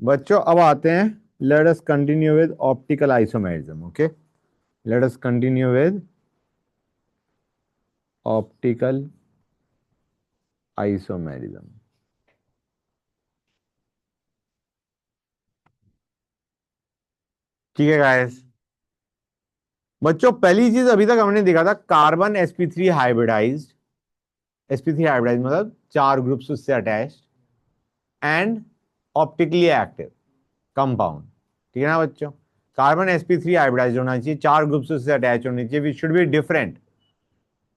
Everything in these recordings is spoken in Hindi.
बच्चों अब आते हैं, let us continue with optical isomerism. Okay, let us continue with optical isomerism. ठीक है गाइस. बच्चों पहली चीज अभी तक हमने देखा था carbon sp3 hybridised. sp3 hybridised मतलब चार ग्रुप्स उससे attached and optically active compound. ठीक है ना बच्चों. कार्बन sp3 हाइब्रिडाइज्ड होना चाहिए, चार ग्रुप्स उससे अटैच होने चाहिए, which should be different.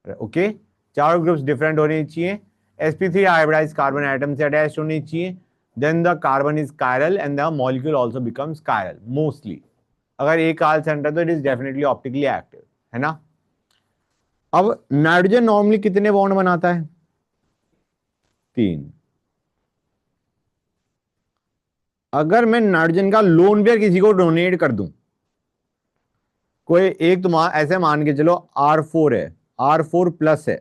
Okay, चारों ग्रुप्स डिफरेंट होने चाहिए. sp3 हाइब्रिडाइज कार्बन एटम से अटैच होनी चाहिए. Then the carbon is chiral and the molecule also becomes chiral mostly. अगर एक काल सेंटर तो it is definitely optically active, है ना. अब नाइट्रोजन नॉर्मली कितने बॉन्ड बनाता है? तीन. अगर मैं नाइट्रोजन का लोन पेयर किसी को डोनेट कर दूं, कोई एक, तुम ऐसे मान के चलो R4 है, R4 प्लस है,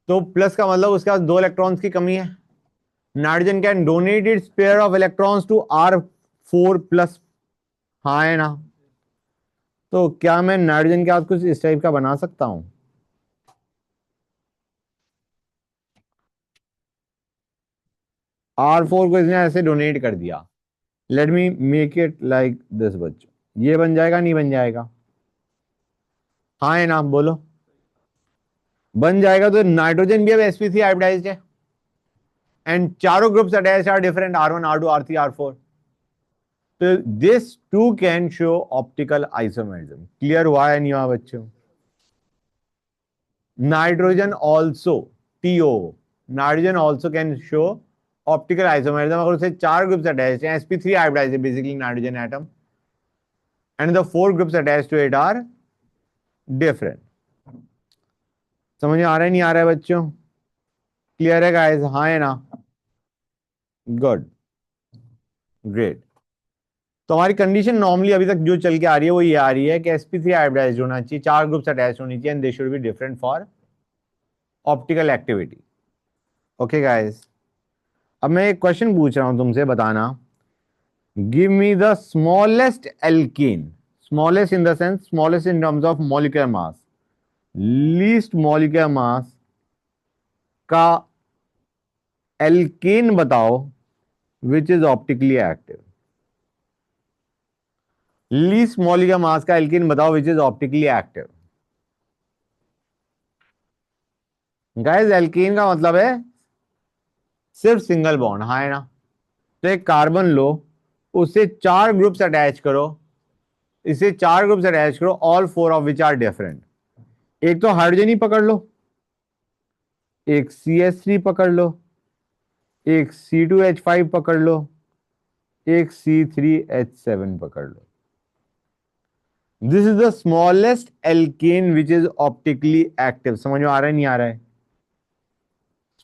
तो प्लस का मतलब उसके पास दो इलेक्ट्रॉन्स की कमी है. Nitrogen can donate its pair of electrons to R4 plus. हाँ है ना. तो क्या मैं नाइट्रोजन के साथ कुछ इस टाइप का बना सकता हूं? R4 को इसने ऐसे डोनेट कर दिया. Let me make it like this बच्चों. ये बन जाएगा नहीं बन जाएगा? हाँ है ना, बोलो. बन जाएगा. तो नाइट्रोजन भी अब sp3 हाइब्रिडाइज्ड है एंड चारों groups attached are different, R1 R2 R3 R4. तो this too can show optical isomerism. Clear हुआ है नहीं हुआ बच्चों? Nitrogen also, TO, nitrogen also can show optical isomerism अगर उसे चार ग्रुप्स अटैच्ड हैं. sp3 हाइब्रिडाइज्ड है basically nitrogen atom and the four groups attached to it are different. समझ में आ रहा है नहीं आ रहा है बच्चों? क्लियर है गाइस? हाँ है ना. Good, great. तो हमारी कंडीशन नॉर्मली अभी तक जो चल के आ रही है वो ये आ रही है कि sp3 हाइब्रिडाइज्ड होना चाहिए, चार ग्रुप्स अटैच होनी चाहिए and they should be different for optical activity. Okay guys, अब मैं एक क्वेश्चन पूछ रहा हूं तुमसे, बताना. Give me the smallest alkene. Smallest in the sense smallest in terms of molecular mass, least molecular mass का एल्केन बताओ which is optically active. Least molecular mass का एल्केन बताओ which is optically active. Guys alkane का मतलब है सिर्फ सिंगल बॉन्ड. हाँ है ना. तो एक कार्बन लो, उससे चार ग्रुप्स अटैच करो, इसे चार ग्रुप्स अटैच करो, all four of which are different. एक तो हाइड्रोजन ही पकड़ लो, एक CH3 पकड़ लो, एक C2H5 पकड़ लो, एक C3H7 पकड़ लो. This is the smallest alkane which is optically active. समझ में आ रहा है नहीं आ रहा है?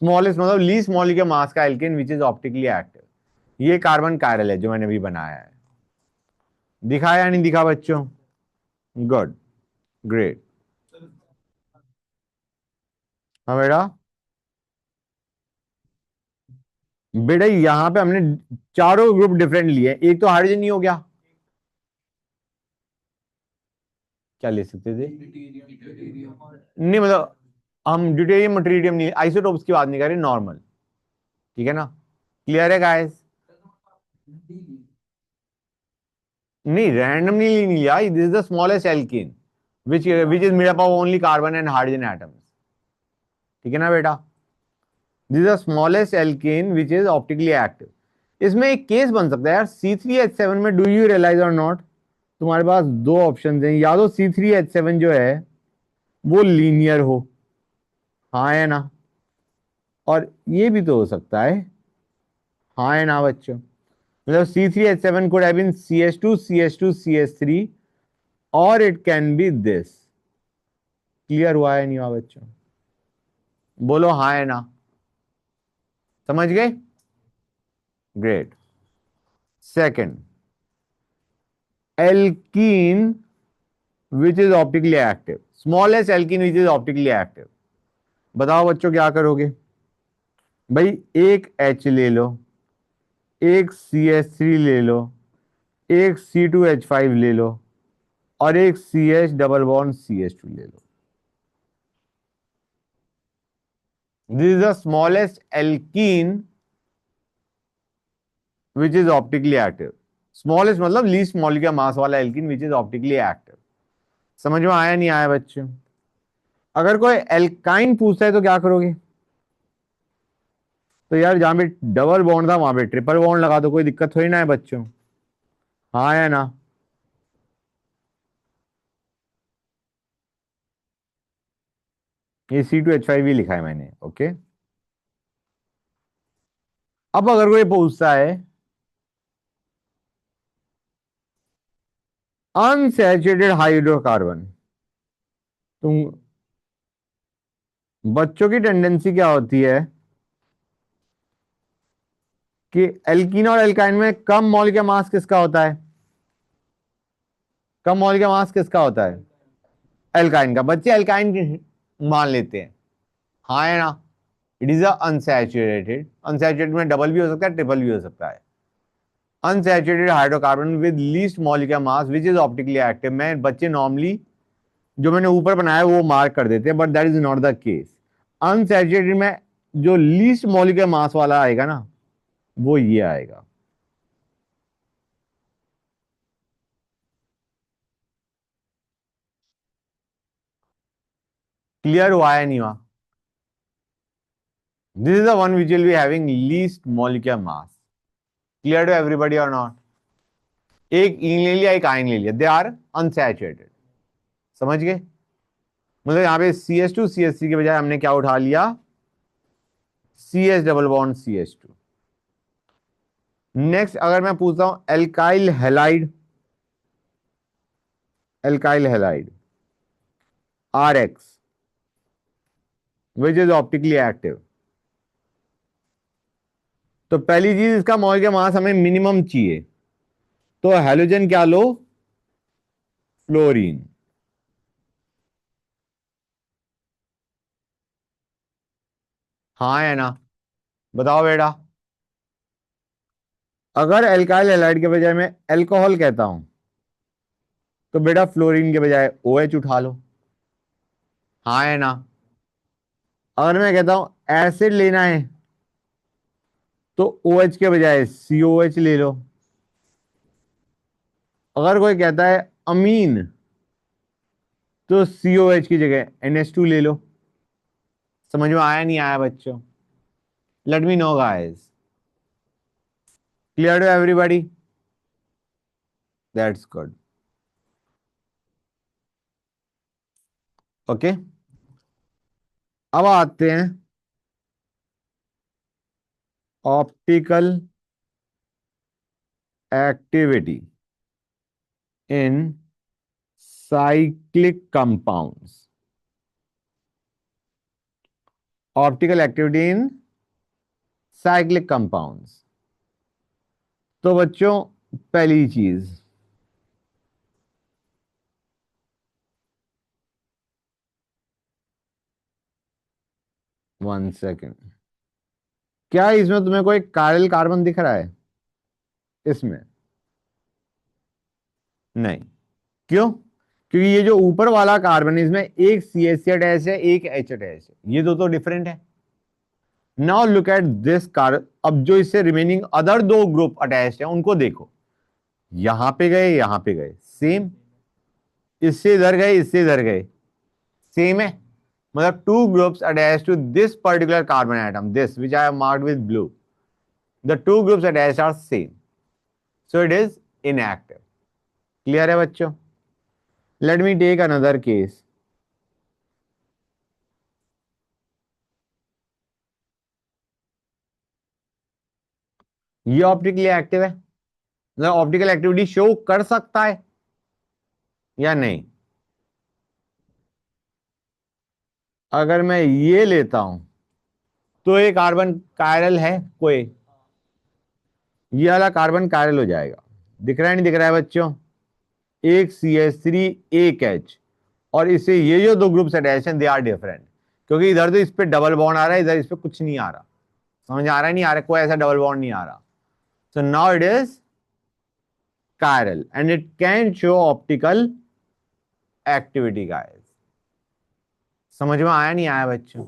स्मॉलेस्ट मतलब लीस्ट मॉलिक्यूलर मास का alkane which is optically active. ये कार्बन कायरल है जो मैंने भी बनाया है. दिखा या नहीं दिखा बच्चों? Good, great. हाँ बेटा. बेटा यहां पे हमने चारों ग्रुप डिफरेंट लिए, एक तो हाइड्रोजन नहीं हो गया. क्या ले सकते थे? नहीं मतलब हम ड्यूटेरियम ट्रीटियम नहीं, आइसोटोप्स की बात नहीं कर रहे, नॉर्मल. ठीक है ना. क्लियर है गाइस? नहीं रैंडमली नहीं लिया. This is the smallest alkene which is made up of only carbon and hydrogen atoms. ठीक है ना बेटा. This is the smallest alkene which is optically active. इसमें एक केस बन सकता है यार, C3H7 में, डू यू रियलाइज और नॉट, तुम्हारे पास दो ऑप्शन हैं, या तो C3H7 जो है वो लीनियर हो. हाँ है ना. और ये भी तो हो सकता है. हाँ है ना बच्चों. मतलब C3H7 could have been CH2 CH2 CH3 और it can be this. Clear हुआ है नहीं हुआ बच्चों? बोलो हाँ है ना. समझ गए? Great. Second, alkene which is optically active. Smallest alkene which is optically active. बताओ बच्चों क्या करोगे? भाई एक H ले लो, एक CH3 ले लो, एक C2H5 ले लो और एक CH डबल बॉन्ड CH2 ले लो। This is the smallest alkene which is optically active. Smallest मतलब लीस्ट मॉलिक्यूलर मास वाला alkene which is optically active. समझ में आया नहीं आया बच्चों? अगर कोई एल्काइन पूछता है तो क्या करोगे? तो यार जहां पे डबल बॉन्ड था वहां पे ट्रिपल बॉन्ड लगा दो, कोई दिक्कत थोड़ी ना है बच्चों। हाँ या ना? ये C2H5 भी लिखा है मैंने, ओके। अब अगर कोई पूछता है अनसैचुरेटेड हाइड्रोकार्बन, तुम बच्चों की टेंडेंसी क्या होती है कि एल्कीन और एल्काइन में कम मॉलिक्यूलर मास किसका होता है? कम मॉलिक्यूलर मास किसका होता है? एल्काइन का। बच्चे एल्काइन मान लेते हैं, हाँ है ना? It is unsaturated. अनसैचुरेटेड में डबल भी हो सकता है, ट्रिपल भी हो सकता है। Unsaturated hydrocarbon with least molecular mass which is optically active में बच्चे नॉर्मली जो मैंने ऊपर बनाया वो मार्क कर देते हैं, but that is not the case. Unsaturated में जो लीस्ट मॉलिक्यूलर मास वाला आएगा ना, वो ये आएगा। क्लियर हुआ है नहीं हुआ? This is the one which will be having least molecular mass. Clear to everybody और नॉट? एक ईन ले लिया, एक आइन ले लिया, दे आर अनसैचुरेटेड। समझ गए? मतलब यहां पे CH2 CH3 के बजाय हमने क्या उठा लिया? CH double bond CH2। Next अगर मैं पूछता हूं alkyl halide, alkyl halide RX which is optically active, तो पहली चीज इसका मॉलिक्यूलर मास हमें मिनिमम चाहिए, तो हेलोजन क्या लो? फ्लोरीन। हाँ है ना? बताओ बेटा। अगर एल्काइल हेलाइड के बजाय मैं अल्कोहल कहता हूं तो बेटा फ्लोरीन के बजाय OH उठा लो। हाँ है ना? अगर मैं कहता हूं एसिड लेना है तो OH के बजाय COH ले लो। अगर कोई कहता है अमीन तो COH की जगह NH2 ले लो। समझ में आया नहीं आया बच्चों? Let me know guys. Clear to everybody? That's good. Okay, अब आते हैं optical activity in cyclic compounds. Optical activity in cyclic compounds. तो बच्चों पहली चीज, वन सेकेंड, क्या इसमें तुम्हें कोई कायरल कार्बन दिख रहा है इसमें? नहीं। क्यों? क्योंकि ये जो ऊपर वाला कार्बन है इसमें एक CH अटैच है, एक H अटैच है, ये दो तो डिफरेंट है। Now look at this carbon. अब जो इससे रिमेनिंग अदर दो ग्रुप अटैच है उनको देखो, यहां पे गए, यहां पे गए, सेम। इससे इधर गए, इससे इधर गए, सेम है। मतलब two groups attach to this particular carbon atom, this which I have marked with blue, the two groups attach are same, so it is inactive. Clear है बच्चों? Let me take another case. ये ऑप्टिकली एक्टिव है, मतलब ऑप्टिकल एक्टिविटी शो कर सकता है या नहीं? अगर मैं ये लेता हूं तो ये कार्बन कायरल है कोई? ये वाला कार्बन कायरल हो जाएगा। दिख रहा है नहीं दिख रहा है बच्चों? एक CH3 एक H, और इससे ये जो दो ग्रुप्स अटैच हैं दे आर डिफरेंट, क्योंकि इधर तो इस पे डबल बॉन्ड आ रहा है, इधर इस पे कुछ नहीं आ रहा। समझ आ रहा है नहीं आ रहा? कोई ऐसा डबल बॉन्ड नहीं आ रहा। So now it is chiral and it can show optical activity guys. समझ में आया नहीं आया बच्चों?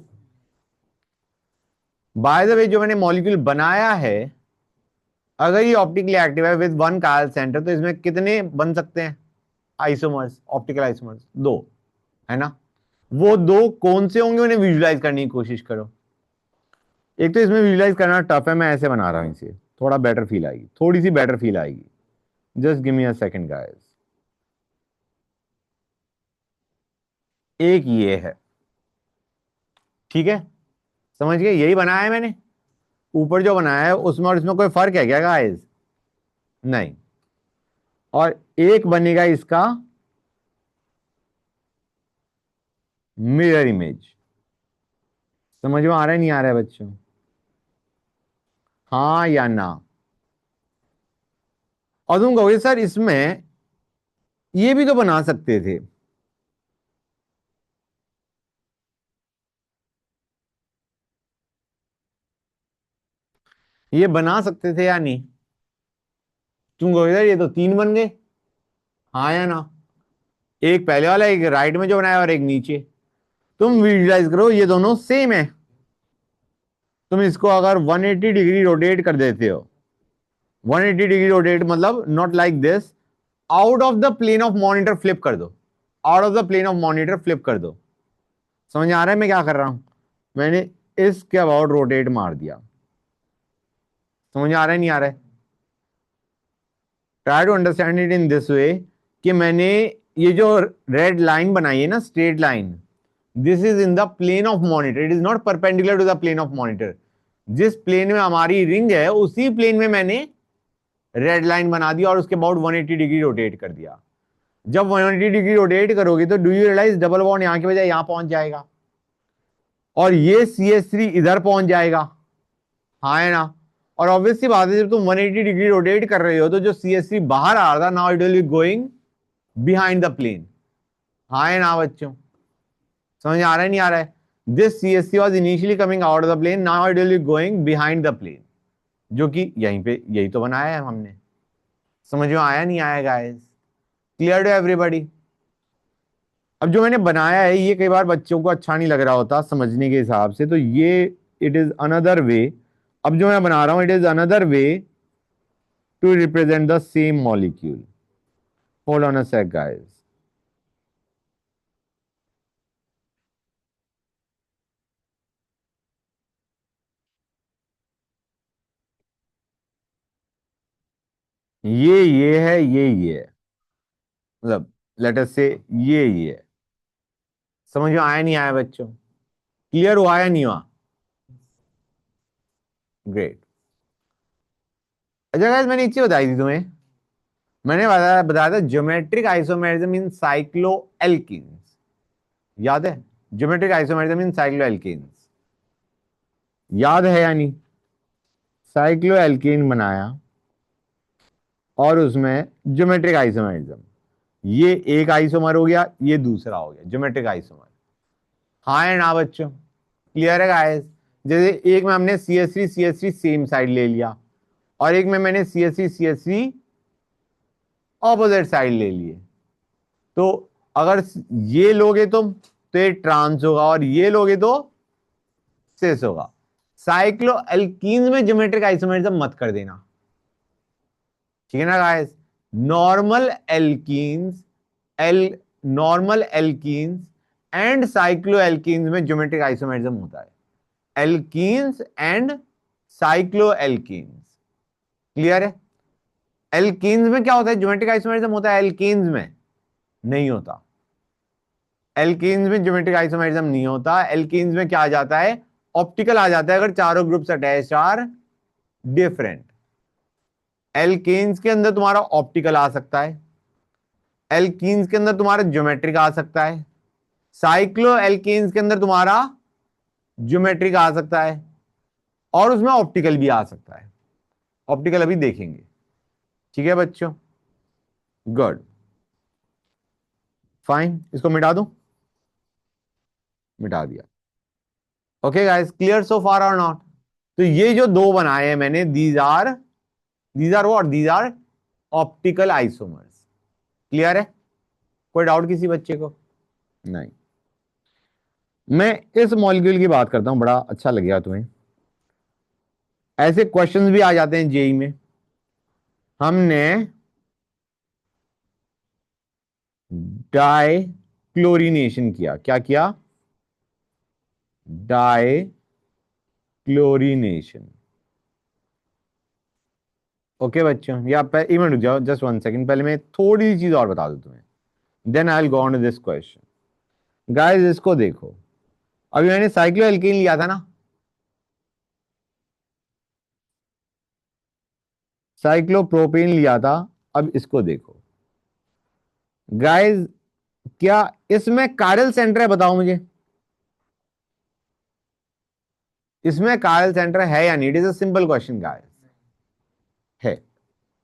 बाय द वे जो मैंने मॉलिक्यूल बनाया है, अगर ये ऑप्टिकली एक्टिव है विद वन chiral सेंटर, तो इसमें कितने बन सकते हैं आइसोमर्स, ऑप्टिकल आइसोमर्स? दो, है ना? वो दो कौन से होंगे उन्हें विजुलाइज करने की कोशिश करो। एक तो इसमें विजुलाइज करना टफ है, मैं ऐसे बना रहा हूं इसे, थोड़ा बेटर फील आएगी, थोड़ी सी बेटर फील आएगी। Just give me a second guys. एक ये है, ठीक है, समझ गए? यही बनाया है मैंने, ऊपर जो बनाया है उसमें और इसमें कोई फर्क है क्या गाइस? नहीं। और एक बनेगा इसका मिरर इमेज। समझ में आ रहा है नहीं आ रहा है बच्चों? हाँ या ना? और तुम कहोगे सर इसमें ये भी तो बना सकते थे। ये बना सकते थे या नहीं? तुम कहोगे सर ये तो तीन बन गए। हाँ या ना? एक पहले वाला, एक राइट में जो बनाया और एक नीचे। तुम विजुलाइज करो ये दोनों सेम है। तुम इसको अगर 180 डिग्री रोटेट कर देते हो, 180 डिग्री रोटेट मतलब not like this, out of the plane of monitor flip कर दो, out of the plane of monitor flip कर दो। समझ आ रहा है मैं क्या कर रहा हूं? मैंने इसके अबाउट रोटेट मार दिया। समझ आ रहा है नहीं आ रहा है? Try to understand it in this way कि मैंने ये जो रेड लाइन बनाई है ना, straight line, this is in the plane of monitor, it is not perpendicular to the plane of monitor. जिस प्लेन में हमारी रिंग है उसी प्लेन में मैंने रेड लाइन बना दी और उसके अबाउट 180 डिग्री रोटेट कर दिया। जब 180 डिग्री रोटेट करोगे तो do you realise double bond यहां की बजाय यहां पहुंच जाएगा और ये CH3 इधर पहुंच जाएगा। हाँ है ना? और ऑब्वियस सी बात है, जब तुम 180 डिग्री रोटेट कर रहे हो तो जो CH3 बाहर आ रहा था, now it will be going behind the plane. हाँ है ना बच्चों? समझ आ रहा है नहीं आ रहा है? This CH3 was initially coming out of the plane, now it will be going behind the plane, जो कि यहीं पे यही तो बनाया है हमने। समझ में आया नहीं आया गाइस? Clear to everybody? अब जो मैंने बनाया है ये कई बार बच्चों को अच्छा नहीं लग रहा होता समझने के हिसाब से, तो ये इट इज अनदर वे। अब जो मैं बना रहा हूं it is another way to represent the same molecule. Hold on a sec guys. ये है, ये है, मतलब लेट अस से ये है। समझ में आया नहीं आया बच्चों? क्लियर हुआ या नहीं हुआ? ग्रेट। अच्छा गाइस, मैंने एक चीज बताई थी तुम्हें, मैंने बताया बताया था ज्योमेट्रिक आइसोमेरिज्म इन साइक्लोएल्कीन्स। याद है? ज्योमेट्रिक आइसोमेरिज्म इन साइक्लोएल्कीन्स, याद है या नहीं? साइक्लोएल्कीन बनाया और उसमें ज्योमेट्रिक आइसोमेरिज्म, ये एक आइसोमर हो गया, ये दूसरा हो गया ज्योमेट्रिक आइसोमर। हाँ है ना बच्चों? क्लियर है गाइस? जैसे एक में हमने CH3 सेम साइड ले लिया और एक में मैंने CH3 ऑपोजिट साइड ले लिए, तो अगर ये लोगे तुम तो ये ट्रांस होगा और ये लोगे तो सिस होगा। साइक्लो एल्कीन्स में ज्योमेट्रिक आइसोमेरिज्म मत कर देना, ठीक है ना guys? Normal alkenes, L normal alkenes and cyclo alkenes में ज्योमेट्रिक आइसोमेरिज्म होता है। Alkenes and cyclo alkenes, clear है? एल्कीन्स में क्या होता है? ज्योमेट्रिक आइसोमेरिज्म होता है, एल्कीन्स में नहीं होता। एल्कीन्स में ज्योमेट्रिक आइसोमेरिज्म नहीं होता। एल्कीन्स में क्या आ जाता है? ऑप्टिकल आ जाता है अगर चारों groups attach are different. Alkenes के अंदर तुम्हारा ऑप्टिकल आ सकता है, एल्कीन्स के अंदर तुम्हारा ज्योमेट्रिक आ सकता है, साइक्लो एल्कीन्स के अंदर तुम्हारा ज्योमेट्रिक आ सकता है और उसमें ऑप्टिकल भी आ सकता है। ऑप्टिकल अभी देखेंगे, ठीक है बच्चों? गुड, फाइन, इसको मिटा दूं? मिटा दिया। Okay guys, clear so far और नॉट? तो ये जो दो बनाए हैं मैंने, these are these are what, these are optical isomers. Clear है? कोई डाउट किसी बच्चे को? नहीं। मैं इस मॉलिक्यूल की बात करता हूं, बड़ा अच्छा लगेगा तुम्हें। ऐसे क्वेश्चंस भी आ जाते हैं जेई में। हमने डाई क्लोरीनेशन किया। क्या किया? Die chlorination. ओके बच्चों, या एक मिनट रुक जाओ, जस्ट 1 सेकेंड, पहले मैं थोड़ी सी चीज और बता दूं तुम्हें, then I will go on to this question. Guys इसको देखो, अभी मैंने साइक्लोएल्केन लिया था ना, साइक्लोप्रोपेन लिया था। अब इसको देखो गाइस, क्या इसमें कायरल सेंटर है? बताओ मुझे, इसमें कायरल सेंटर है या नहीं? It is a simple question guys. है।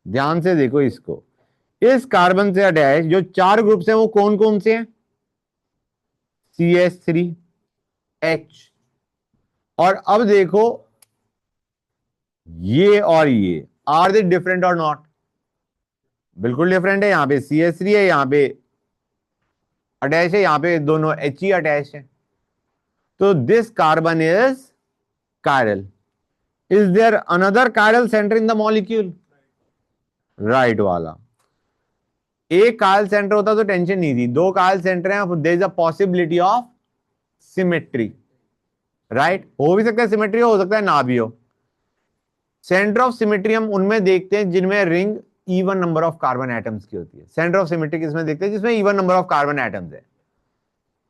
ध्यान से देखो इसको, इस कार्बन से अटैच जो 4 ग्रुप्स हैं वो कौन कौन से हैं? CH3H। और अब देखो ये और ये, आर दे डिफरेंट और नॉट? बिल्कुल डिफरेंट है। यहां पे CH3 है, यहां पे अटैच है, यहां पे दोनों He अटैच है। तो this carbon is chiral. Is there another chiral centre in the molecule? Right वाला। एक कायल सेंटर होता तो टेंशन नहीं थी, 2 कायल सेंटर हैं, there is a possibility of symmetry. Right, हो भी सकता है सिमेट्री, हो सकता है ना भी हो। सेंटर ऑफ सिमेट्री हम उनमें देखते हैं जिनमें ring even number of carbon atoms की होती है। सेंटर ऑफ सिमेट्री किसमें देखते हैं? जिसमें even number of carbon atoms है।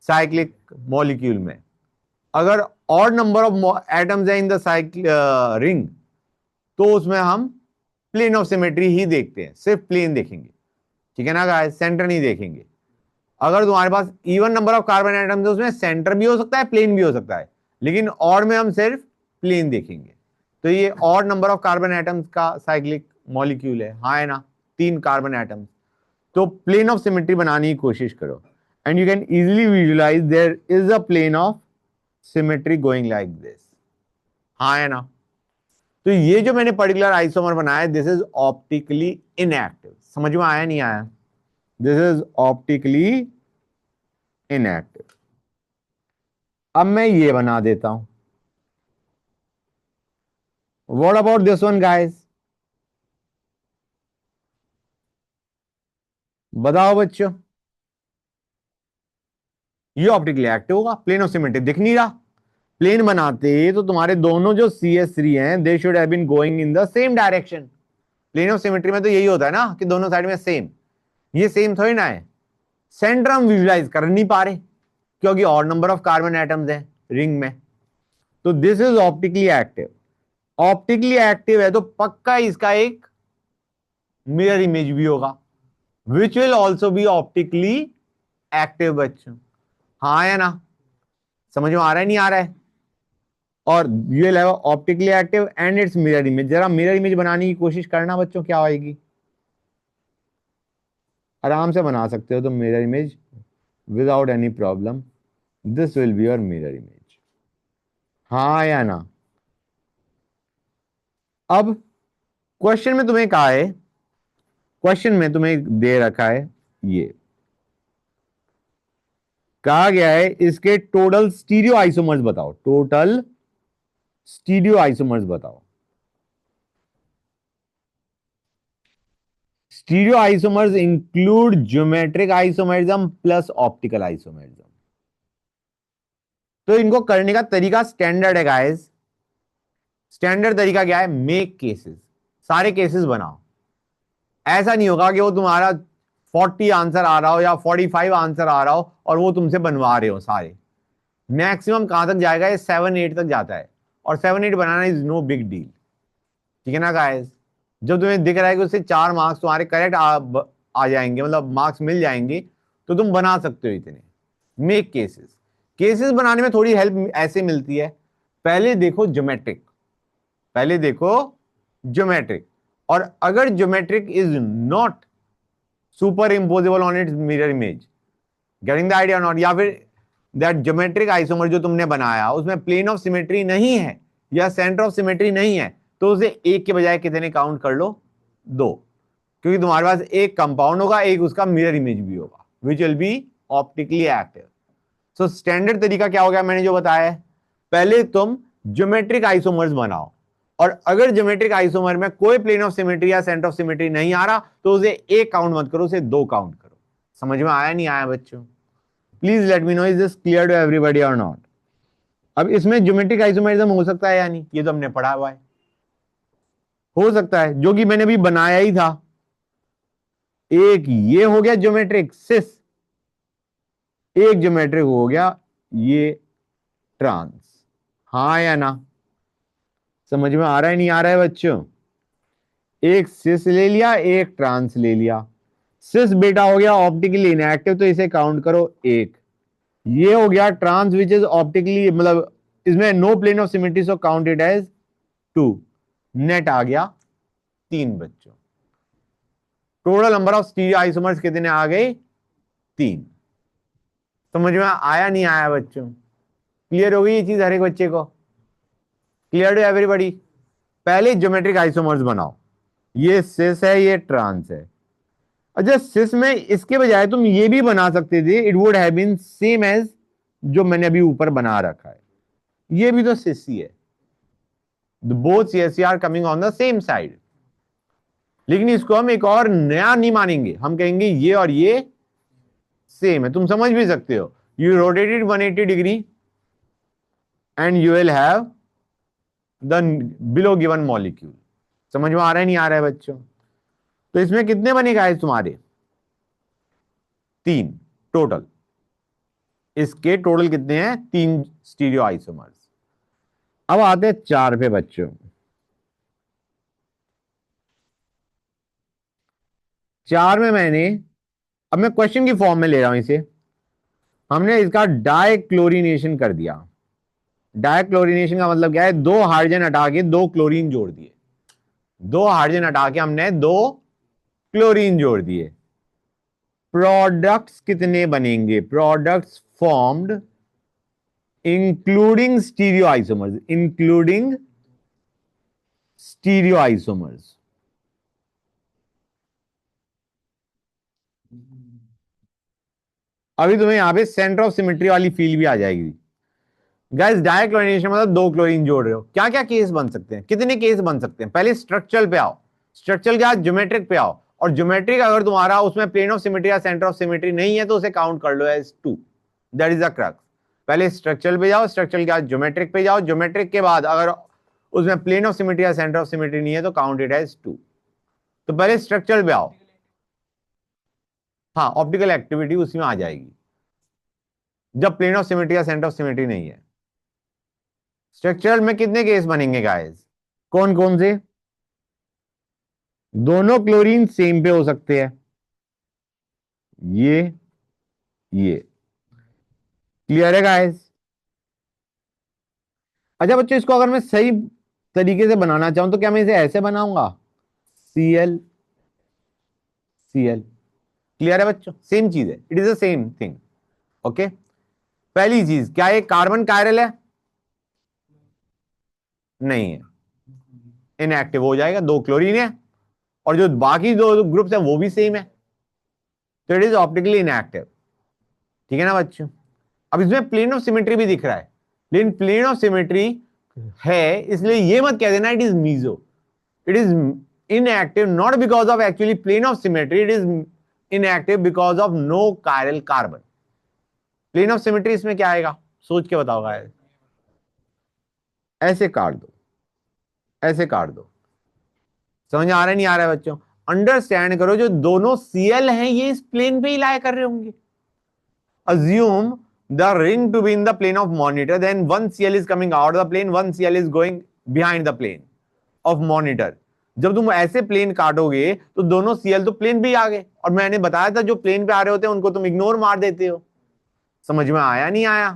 साइक्लिक मॉलिक्यूल में अगर ऑड नंबर ऑफ एटम्स है इन द रिंग, तो उसमें हम प्लेन ऑफ सिमेट्री ही देखते हैं, सिर्फ प्लेन देखेंगे। ठीक है ना गाइस, सेंटर नहीं देखेंगे। अगर तुम्हारे पास even number of carbon atoms है, उसमें सेंटर भी हो सकता है, प्लेन भी हो सकता है, लेकिन ऑड में हम सिर्फ प्लेन देखेंगे। तो ये odd number of carbon atoms का साइक्लिक मॉलिक्यूल है, हाँ है ना, 3 कार्बन एटम्स। तो प्लेन ऑफ सिमेट्री बनाने की कोशिश करो, and you can easily visualise there is a plane of symmetry going like this, हाँ है ना। तो ये जो मैंने पर्टिकुलर आइसोमर बनाया, दिस इज ऑप्टिकली इनएक्टिव। समझ में आया नहीं आया? This is optically inactive. अब मैं ये बना देता हूं। What about this one guys? बताओ बच्चों। ये ऑप्टिकली एक्टिव होगा, प्लेन ऑफ सिमेट्री दिख नहीं रहा। प्लेन बनाते तो तुम्हारे दोनों जो CH3 हैं, they should have been going in the same direction. Plane of symmetry में तो यही होता है ना कि दोनों साइड में सेम। ये सेम थोड़ी ना है। सेंटर हम विजुलाइज कर नहीं पा रहे क्योंकि और नंबर ऑफ कार्बन एटम्स है रिंग में। तो this is optically active. Optically active है तो पक्का इसका एक मिरर इमेज भी होगा, which will also be optically active बच्चों, हाँ या ना? समझ में आ रहा है नहीं आ रहा है? और ये लगा optically active and it's mirror image. जरा मिरर इमेज बनाने की कोशिश करना बच्चों, क्या आएगी? आराम से बना सकते हो तुम mirror image without any problem. This will be your mirror image, हाँ या ना? अब क्वेश्चन में तुम्हें कहा है, क्वेश्चन में तुम्हें दे रखा है, ये कहा गया है इसके टोटल स्टीरियो आइसोमर्स बताओ। टोटल स्टीरियो आइसोमर्स बताओ। Stereo isomers include geometric isomerism plus optical isomerism. तो इनको करने का तरीका स्टैंडर्ड है गाइस। स्टैंडर्ड तरीका क्या है? मेक केसेस, सारे केसेस बनाओ। ऐसा नहीं होगा कि वो तुम्हारा 40 आंसर आ रहा हो या 45 आंसर आ रहा हो और वो तुमसे बनवा रहे हो सारे। मैक्सिमम कहां तक जाएगा? ये 7-8 तक जाता है, और 7-8 बनाना इज नो बिग डील। ठीक है ना गाइस? जब तुम्हें दिख रहा है कि उससे 4 मार्क्स तुम्हारे करेक्ट आ जाएंगे, मतलब मार्क्स मिल जाएंगे, तो तुम बना सकते हो इतने। Make cases. केसेस बनाने में थोड़ी हेल्प ऐसे मिलती है, पहले देखो ज्योमेट्रिक, पहले देखो ज्योमेट्रिक, और अगर geometric is not super imposable on it's mirror image, getting the idea not, या फिर दैट ज्योमेट्रिक आइसोमर जो तुमने बनाया उसमें प्लेन ऑफ सिमेट्री नहीं है या सेंटर ऑफ सिमेट्री नहीं है, तो उसे एक के बजाय कितने काउंट कर लो? दो, क्योंकि तुम्हारे पास एक कंपाउंड होगा, एक उसका मिरर इमेज भी होगा, विच will be optically active. So standard तरीका क्या हो गया मैंने जो बताया है, पहले तुम ज्योमेट्रिक आइसोमर्स बनाओ, और अगर ज्योमेट्रिक आइसोमर में कोई प्लेन ऑफ सिमेट्री या सेंटर ऑफ सिमेट्री नहीं आ रहा तो उसे एक काउंट मत करो, उसे दो काउंट करो। समझ में आया नहीं आया बच्चों? Please let me know is this clear to everybody और नॉट। अब इसमें ज्योमेट्रिक आइसोमरिज्म हो सकता है या नहीं, ये तो हमने पढ़ा हुआ है, हो सकता है, जो कि मैंने भी बनाया ही था। एक ये हो गया ज्योमेट्रिक सिस, एक ज्योमेट्रिक हो गया ये ट्रांस। हाँ या ना? समझ में आ रहा है नहीं आ रहा है बच्चों? एक सिस ले लिया, एक ट्रांस ले लिया। सिस बेटा हो गया ऑप्टिकली इनएक्टिव, तो इसे काउंट करो एक। ये हो गया ट्रांस विच इज ऑप्टिकली, मतलब इसमें no plane of symmetry, so count it as two. Net आ गया तीन बच्चों। Total number of stereo isomers कितने आ गए? तीन। समझ में आया नहीं आया बच्चों? क्लियर हो गई ये चीज हर एक बच्चे को? Clear to everybody? पहले ज्योमेट्रिक आइसोमर्स बनाओ, ये सिस है, ये ट्रांस है। अच्छा, सिस में इसके बजाय तुम ये भी बना सकते थे, it would have been same as जो मैंने अभी ऊपर बना रखा है। ये भी तो सिस ही है, both CSC are coming on the same side. लेकिन इसको हम एक और नया नहीं मानेंगे, हम कहेंगे ये और ये सेम है। तुम समझ भी सकते हो, you rotated 180 degree and you will have the below given molecule. समझ में आ रहा है नहीं आ रहा है बच्चों? तो इसमें कितने बने गाइस तुम्हारे? तीन टोटल। इसके टोटल कितने हैं? तीन स्टीरियो आइसोमर्स। अब आते हैं चार पे बच्चों। चार में मैंने, अब मैं क्वेश्चन की फॉर्म में ले रहा हूं इसे, हमने इसका डाइक्लोरिनेशन कर दिया। डाइक्लोरिनेशन का मतलब क्या है? दो हाइड्रोजन हटा के दो क्लोरीन जोड़ दिए, दो हाइड्रोजन हटा के हमने दो क्लोरीन जोड़ दिए। प्रोडक्ट्स कितने बनेंगे? Products formed including stereo isomers, including stereo isomers. अभी तुम्हें यहां पे सेंटर ऑफ सिमेट्री वाली फील भी आ जाएगी। गाइस डाइक्लोरिनेशन मतलब दो क्लोरीन जोड़ रहे हो, क्या क्या केस बन सकते हैं? कितने केस बन सकते हैं? पहले स्ट्रक्चरल पे आओ, स्ट्रक्चरल के बाद ज्योमेट्रिक पे आओ, और ज्योमेट्रिक अगर तुम्हारा उसमें प्लेन ऑफ सिमेट्री या सेंटर ऑफ सिमेट्री नहीं है तो उसे काउंट कर लो as two. That is the crux. पहले स्ट्रक्चरल पे जाओ, स्ट्रक्चरल के बाद ज्योमेट्रिक पे जाओ, ज्योमेट्रिक के बाद अगर उसमें प्लेन ऑफ सिमेट्री या सेंटर ऑफ सिमेट्री नहीं है तो काउंट इट एज टू। तो पहले स्ट्रक्चरल पे आओ। हाँ, ऑप्टिकल एक्टिविटी उसी में आ जाएगी जब प्लेन ऑफ सिमेट्री या सेंटर ऑफ सिमेट्री नहीं है। स्ट्रक्चरल में कितने केस बनेंगे गाइस? कौन कौन से? दोनों क्लोरीन सेम पे हो सकते हैं, ये क्लियर है गाइस? अच्छा बच्चों, इसको अगर मैं सही तरीके से बनाना चाहूं तो क्या मैं इसे ऐसे बनाऊंगा? Cl Cl। क्लियर है बच्चों? सेम चीज है, it is the same thing. Okay, पहली चीज, क्या ये कार्बन कायरल है? नहीं है, इनएक्टिव हो जाएगा, दो क्लोरीन है, और जो बाकी दो ग्रुप्स है वो भी सेम है, तो इट इज ऑप्टिकली इनएक्टिव। ठीक है ना बच्चों? अब इसमें प्लेन ऑफ सिमेट्री भी दिख रहा है, लेकिन प्लेन ऑफ सिमेट्री है इसलिए ये मत कह देना इट इज मीजो। इट इज inactive not because of actually plane of symmetry, it is inactive because of no chiral carbon. Plane of symmetry इसमें क्या आएगा? सोच के बताओ गाइस। ऐसे काट दो, ऐसे काट दो। समझ आ रहा है नहीं आ रहा है बच्चों? अंडरस्टैंड करो, जो दोनों सीएल हैं ये इस प्लेन पे ही लाया कर रहे होंगे। assume the ring to be in the plane of monitor, then one CL is coming out of the plane, one CL is going behind the plane of monitor. जब तुम ऐसे प्लेन काटोगे तो दोनों सीएल तो प्लेन पे ही आ गए, और मैंने बताया था जो प्लेन पे आ रहे होते हैं उनको तुम इग्नोर मार देते हो। समझ में आया नहीं आया?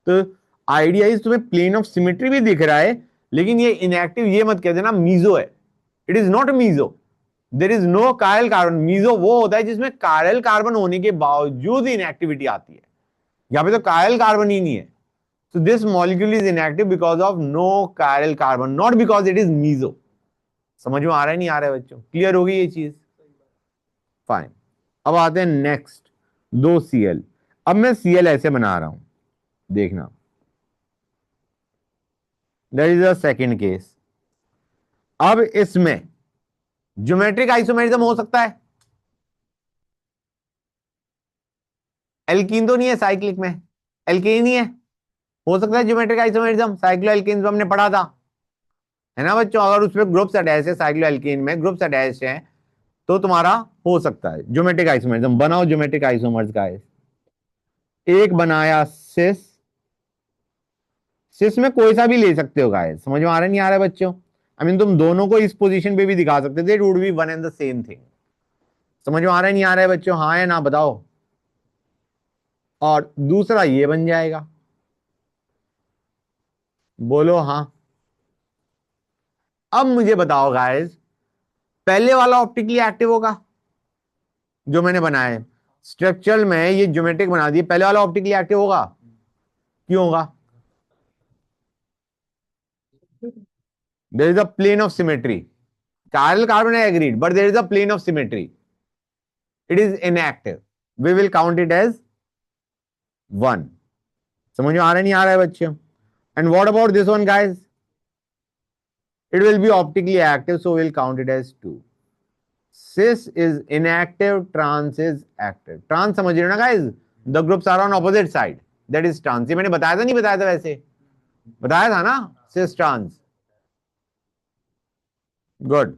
तो आइडिया इज तुम्हें प्लेन ऑफ सिमेट्री भी दिख रहा है, लेकिन ये इनएक्टिव ये मत कह देना मीजो है। It is not meso, there is no chiral carbon. Meso वो होता है जिसमें कायरल कार्बन होने के बावजूद इनएक्टिविटी आती है, यहां पे तो कायरल कार्बन ही नहीं है। So this molecule is inactive because of no chiral carbon, not because it is meso. समझ में आ रहा है नहीं आ रहा है बच्चों? क्लियर होगी ये चीज? फाइन। अब आते हैं नेक्स्ट, 2Cl। अब मैं Cl ऐसे बना रहा हूं, देखना, that is the second case. अब इसमें ज्योमेट्रिक आइसोमेरिज्म हो सकता है, एल्कीन तो नहीं है साइक्लिक में, एल्केन ही है, हो सकता है ज्योमेट्रिक आइसोमेरिज्म, साइक्लो एल्केन हमने पढ़ा था, है ना बच्चों? अगर उसमें ग्रुप्स अटैच है, साइक्लो एल्केन में ग्रुप्स अटैच है, तो तुम्हारा हो सकता है ज्योमेट्रिक आइसोमेरिज्म। बनाओ ज्योमेट्रिक आइसोमर्स गाइस। एक बनाया सिस, सिस में कोई सा भी ले सकते हो गाइस, समझ में आ रहा नहीं आ रहा है बच्चों? आई मीन तुम दोनों को इस पोजीशन पे भी दिखा सकते थे, it would be one and the same thing. समझ में आ रहा है नहीं आ रहा है बच्चों? हाँ या ना बताओ। और दूसरा ये बन जाएगा, बोलो हाँ। अब मुझे बताओ गाइस, पहले वाला ऑप्टिकली एक्टिव होगा जो मैंने बनाया है, स्ट्रक्चरल में ये ज्योमेट्रिक बना दिए, पहले वाला ऑप्टिकली एक्टिव होगा? क्यों होगा? There is a plane of symmetry, chiral carbon I agreed, but there is a plane of symmetry, it is inactive, we will count it as 1। समझ में आ रहा नहीं आ रहा है बच्चों? And what about this one guys? it will be optically active, so we'll count it as 2। cis is inactive, trans is active। trans समझ रहे हो ना guys? the groups are on opposite side, that is trans। ये मैंने बताया था नहीं बताया था? वैसे बताया था ना, cis trans। गुड।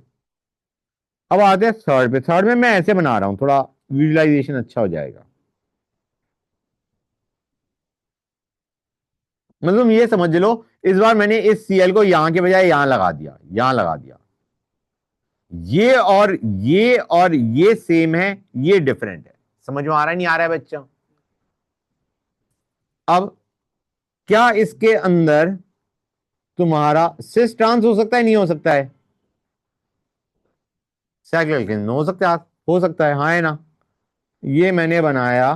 अब आते हैं थर्ड पे। थर्ड में मैं ऐसे बना रहा हूं, थोड़ा विजुअलाइजेशन अच्छा हो जाएगा। मतलब ये समझ लो, इस बार मैंने इस Cl को यहां के बजाय यहां लगा दिया, यहां लगा दिया। ये और ये और ये सेम है, ये डिफरेंट है। समझ में आ रहा है नहीं आ रहा है बच्चा? अब क्या इसके अंदर तुम्हारा सिस ट्रांस हो सकता है, नहीं हो सकता है? साइक्लोएल्केन हो सकता है, हो सकता है, हाँ है ना? ये मैंने बनाया,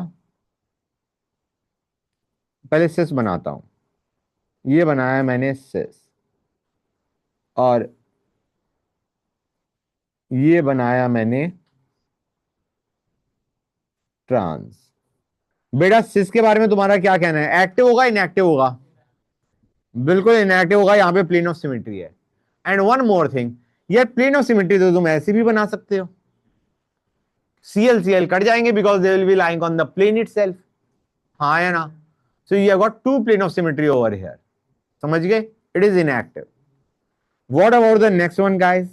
पहले सिस बनाता हूं। ये बनाया मैंने सिस, और ये बनाया मैंने ट्रांस। बेटा सिस के बारे में तुम्हारा क्या कहना है? एक्टिव होगा इनएक्टिव होगा? बिल्कुल इनएक्टिव होगा, यहां पे प्लेन ऑफ सिमेट्री है। एंड वन मोर थिंग, यार प्लेन ऑफ सिमेट्री तो तुम ऐसे भी बना सकते हो, Cl कट जाएंगे because they will be lying on the plane itself, हाँ या ना? So you have got two plane of symmetry over here. समझ गए? It is inactive. What about the next one guys?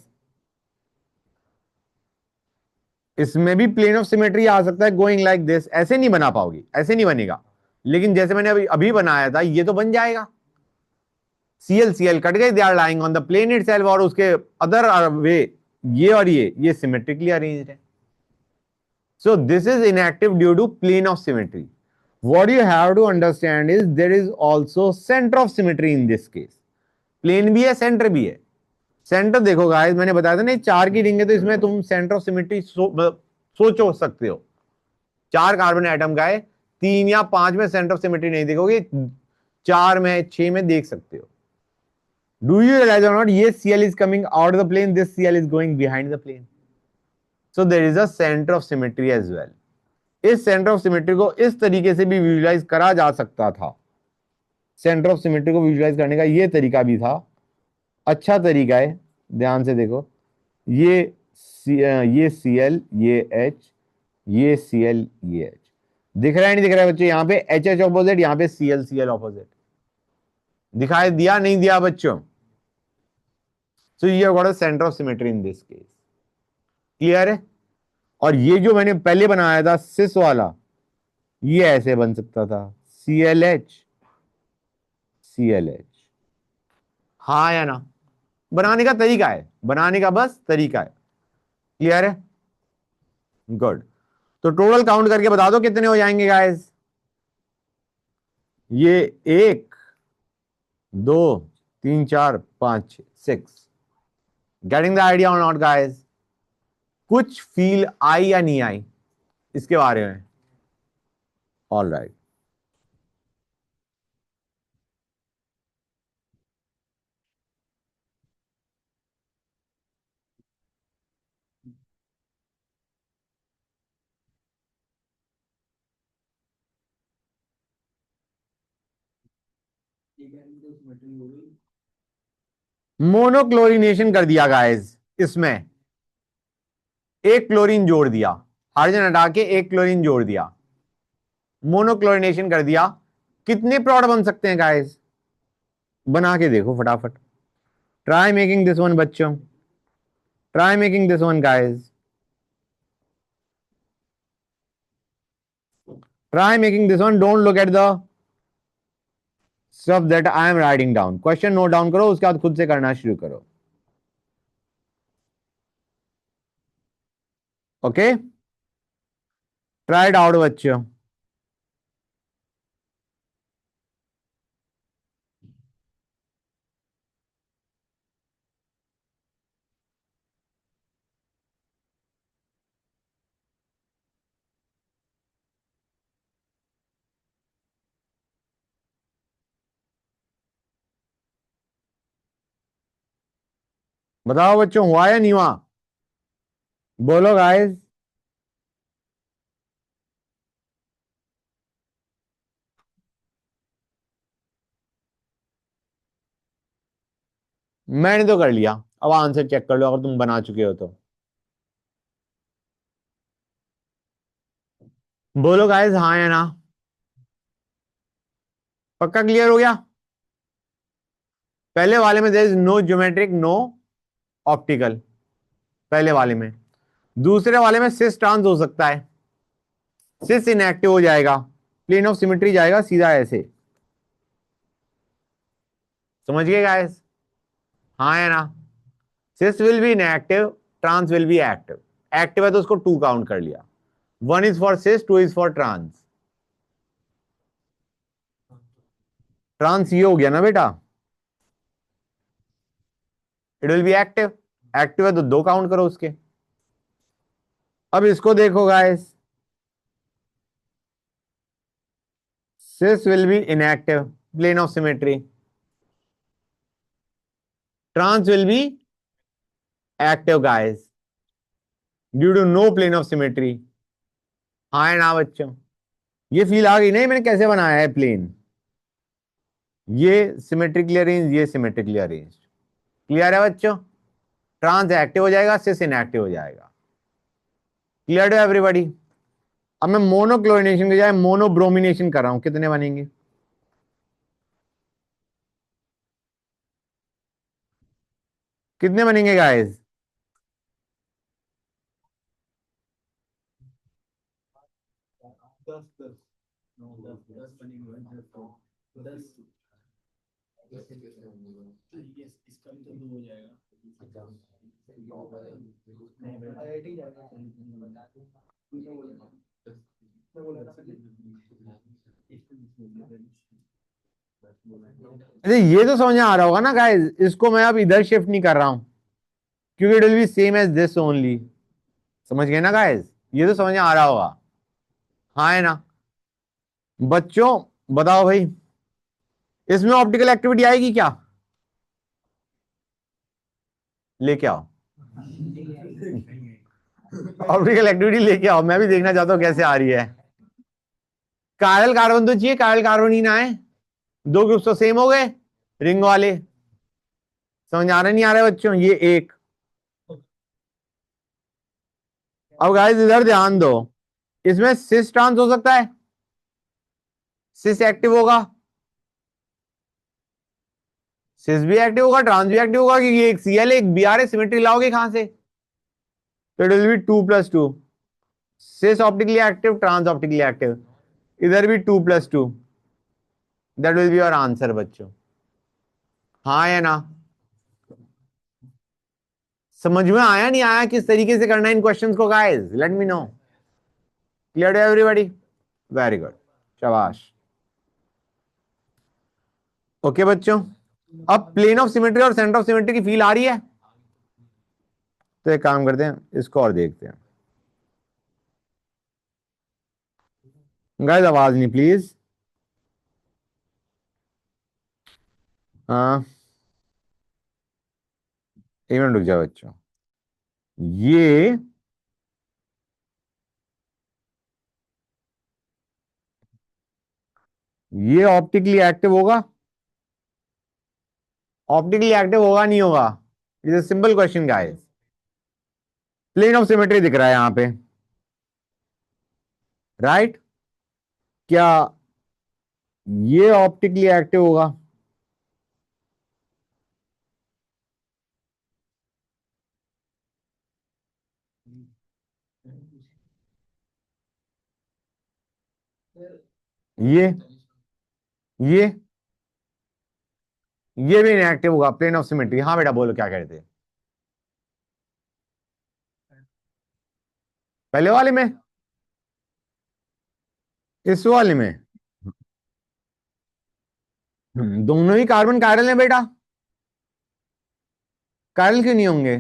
इसमें भी प्लेन ऑफ सिमेट्री आ सकता है, गोइंग लाइक दिस। ऐसे नहीं बना पाओगी, ऐसे नहीं बनेगा, लेकिन जैसे मैंने अभी अभी बनाया था ये तो बन जाएगा। Cl कट गए, they are lying on the plane itself, और उसके अदर वे ये और ये सिमेट्रिकली अरेंज्ड है। So this is inactive due to plane of symmetry. What you have to understand is there is also center of symmetry in this case. Plane भी है, सेंटर भी है। सेंटर देखो गाइस, मैंने बताया था ना, चार की रिंग है, तो इसमें तुम सेंटर ऑफ सिमेट्री सोचो सकते हो। चार कार्बन एटम का है, 3 या 5 में सेंटर ऑफ सिमेट्री नहीं देखोगे, 4 में 6 में देख सकते हो। डू यू रियलाइज और नॉट, ये Cl is coming out of the plane, this Cl is going behind the plane, so there is a center of symmetry as well। इस सेंटर ऑफ सिमेट्री को इस तरीके से भी विजुलाइज करा जा सकता था। सेंटर ऑफ सिमेट्री को विजुलाइज करने का ये तरीका भी था, अच्छा तरीका है, ध्यान से देखो। ये ये Cl, ये H, ये Cl, ये H, दिख रहा है नहीं दिख रहा है बच्चों? यहाँ पे एच एच ऑपोजिट, यहाँ पे Cl Cl ऑपोजिट, दिखाई दिया नहीं दिया बच्चों? सो ये got a centre of symmetry in this case. Clear है? और ये जो मैंने पहले बनाया था सिस वाला, ये ऐसे बन सकता था, ClH ClH, हाँ या ना? बनाने का तरीका है, बनाने का बस तरीका है। क्लियर है? गुड। तो टोटल काउंट करके बता दो कितने हो जाएंगे गाइस? ये 1 2 3 4 5 6 6। गेटिंग द आइडिया और नॉट गाइस? कुछ फील आई या नहीं आई इसके बारे में? All right. मोनोक्लोरिनेशन कर दिया गाइस, इसमें एक क्लोरीन जोड़ दिया, हाइड्रोजन हटा के एक क्लोरीन जोड़ दिया, मोनोक्लोरिनेशन कर दिया। कितने प्लॉट बन सकते हैं गाइस? बना के देखो फटाफट। ट्राई मेकिंग दिस वन बच्चों, try making this one guys, try making this one. Don't look at the stuff that I am writing down. Question note down करो, उसके बाद खुद से करना शुरू करो। ओके, ट्राई इट आउट बच्चों। बताओ बच्चों, हुआ या नहीं हुआ? बोलो गाइस। मैंने तो कर लिया, अब आंसर चेक कर लो अगर तुम बना चुके हो तो। बोलो गाइस, हाँ या ना? पक्का क्लियर हो गया? पहले वाले में there is no geometric, no optical, पहले वाले में। दूसरे वाले में सिस ट्रांस हो सकता है, सिस इनएक्टिव हो जाएगा, प्लेन ऑफ सिमेट्री जाएगा सीधा ऐसे। समझ गए गाइस? हाँ या ना? Cis will be inactive, trans will be active. Active है तो उसको टू काउंट कर लिया, one is for cis, two is for trans. Trans ये हो गया ना बेटा, it will be active. Active है तो दो काउंट करो उसके। अब इसको देखो guys, cis will be inactive, plane of symmetry, trans will be active guys due to no plane of symmetry। हाँ है ना बच्चों? ये फील आ गई नहीं मैंने कैसे बनाया है प्लेन? ये सिमेट्रिकली अरेंज, ये सिमेट्रिकली अरेंज। क्लियर है बच्चों? ट्रांस एक्टिव हो जाएगा, सिस इनएक्टिव हो जाएगा। Clear to everybody? अब मैं मोनोक्लोरिनेशन के जाए मोनोब्रोमिनेशन कर रहा हूं, कितने बनेंगे? कितने बनेंगे गाइस? अरे ये तो समझ में आ रहा होगा ना गाइस, इसको मैं अब इधर शिफ्ट नहीं कर रहा हूं क्योंकि it will be same as this only. समझ गए ना गाइस? ये तो समझ में आ रहा होगा, हाँ है ना? बच्चों बताओ भाई, इसमें ऑप्टिकल एक्टिविटी आएगी क्या? लेके आओ, ऑप्टिकल एक्टिविटी लेके आओ, मैं भी देखना चाहता हूं कैसे आ रही है। कायरल कार्बन तो चाहिए, कायरल कार्बन ही ना है। दो ग्रुप तो सेम हो गए रिंग वाले। समझ आ रहा नहीं आ रहा है बच्चों? ये एक। अब गाइस इधर ध्यान दो, इसमें सिस ट्रांस हो सकता है, सिस एक्टिव होगा, सिस भी एक्टिव होगा, ट्रांस भी एक्टिव होगा क्योंकि एक सीएल एक बीआर है, सिमेट्री लाओगे कहां से? तो it will be 2+2, cis optically active, trans optically active. इधर भी 2+2, that will be your answer बच्चों। हाँ या ना? समझ में आया नहीं आया किस तरीके से करना है इन क्वेश्चंस को guys? Let me know. Clear to everybody? Very good, शाबाश। ओके बच्चों, अब प्लेन ऑफ सिमेट्री और सेंटर ऑफ सिमेट्री की फील आ रही है? तो एक काम करते हैं, इसको और देखते हैं गाइस। आवाज नहीं प्लीज। हाँ, एक मिनट रुक जाओ बच्चों। ये ये ऑप्टिकली एक्टिव होगा, ऑप्टिकली एक्टिव होगा नहीं होगा? Is a simple question guys. Plane of symmetry दिख रहा है यहां पे, राइट? क्या ये ऑप्टिकली एक्टिव होगा? ये ये ये भी इनएक्टिव होगा प्लेन ऑफ सिमेट्री। हाँ बेटा बोलो क्या कहते हैं? पहले वाले में, इस वाले में? दोनों ही कार्बन कायरल है बेटा। कायरल क्यों नहीं होंगे?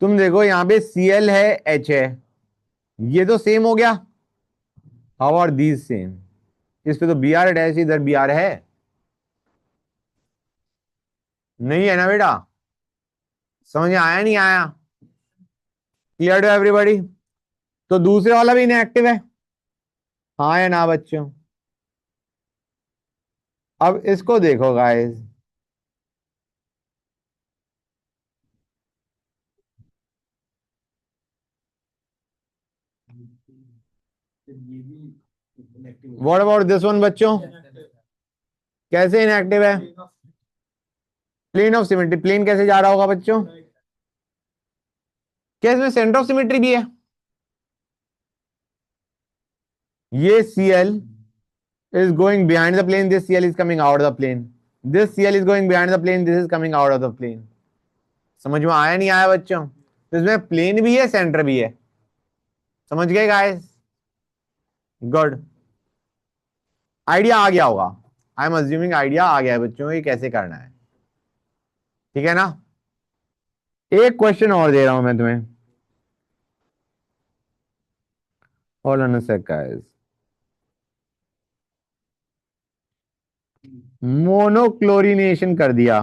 तुम देखो यहां पे Cl है, H है, ये तो सेम हो गया। How are these same? इस पे तो Br डैश, इधर Br है, नहीं है ना बेटा? समझ में आया नहीं आया? Clear to everybody? तो दूसरे वाला भी इनएक्टिव है, हाँ या ना बच्चों? अब इसको देखो guys, what about this one बच्चों? कैसे इनएक्टिव है? प्लेन ऑफ सिमेट्री, प्लेन कैसे जा रहा होगा बच्चों? क्या इसमें सेंटर ऑफ सिमेट्री भी है? ये Cl is going behind the plane, this Cl is coming out of the plane, this Cl is going behind the plane, this is coming out of the plane। समझ में आया नहीं आया बच्चों? तो इसमें प्लेन भी है, सेंटर भी है। समझ गए गाइस? गुड। आइडिया आ गया होगा, आई एम अज्यूमिंग आइडिया आ गया है बच्चों, ये कैसे करना है। ठीक है ना? एक क्वेश्चन और दे रहा हूं मैं तुम्हें, hold on a sec guys. Monochlorination कर दिया,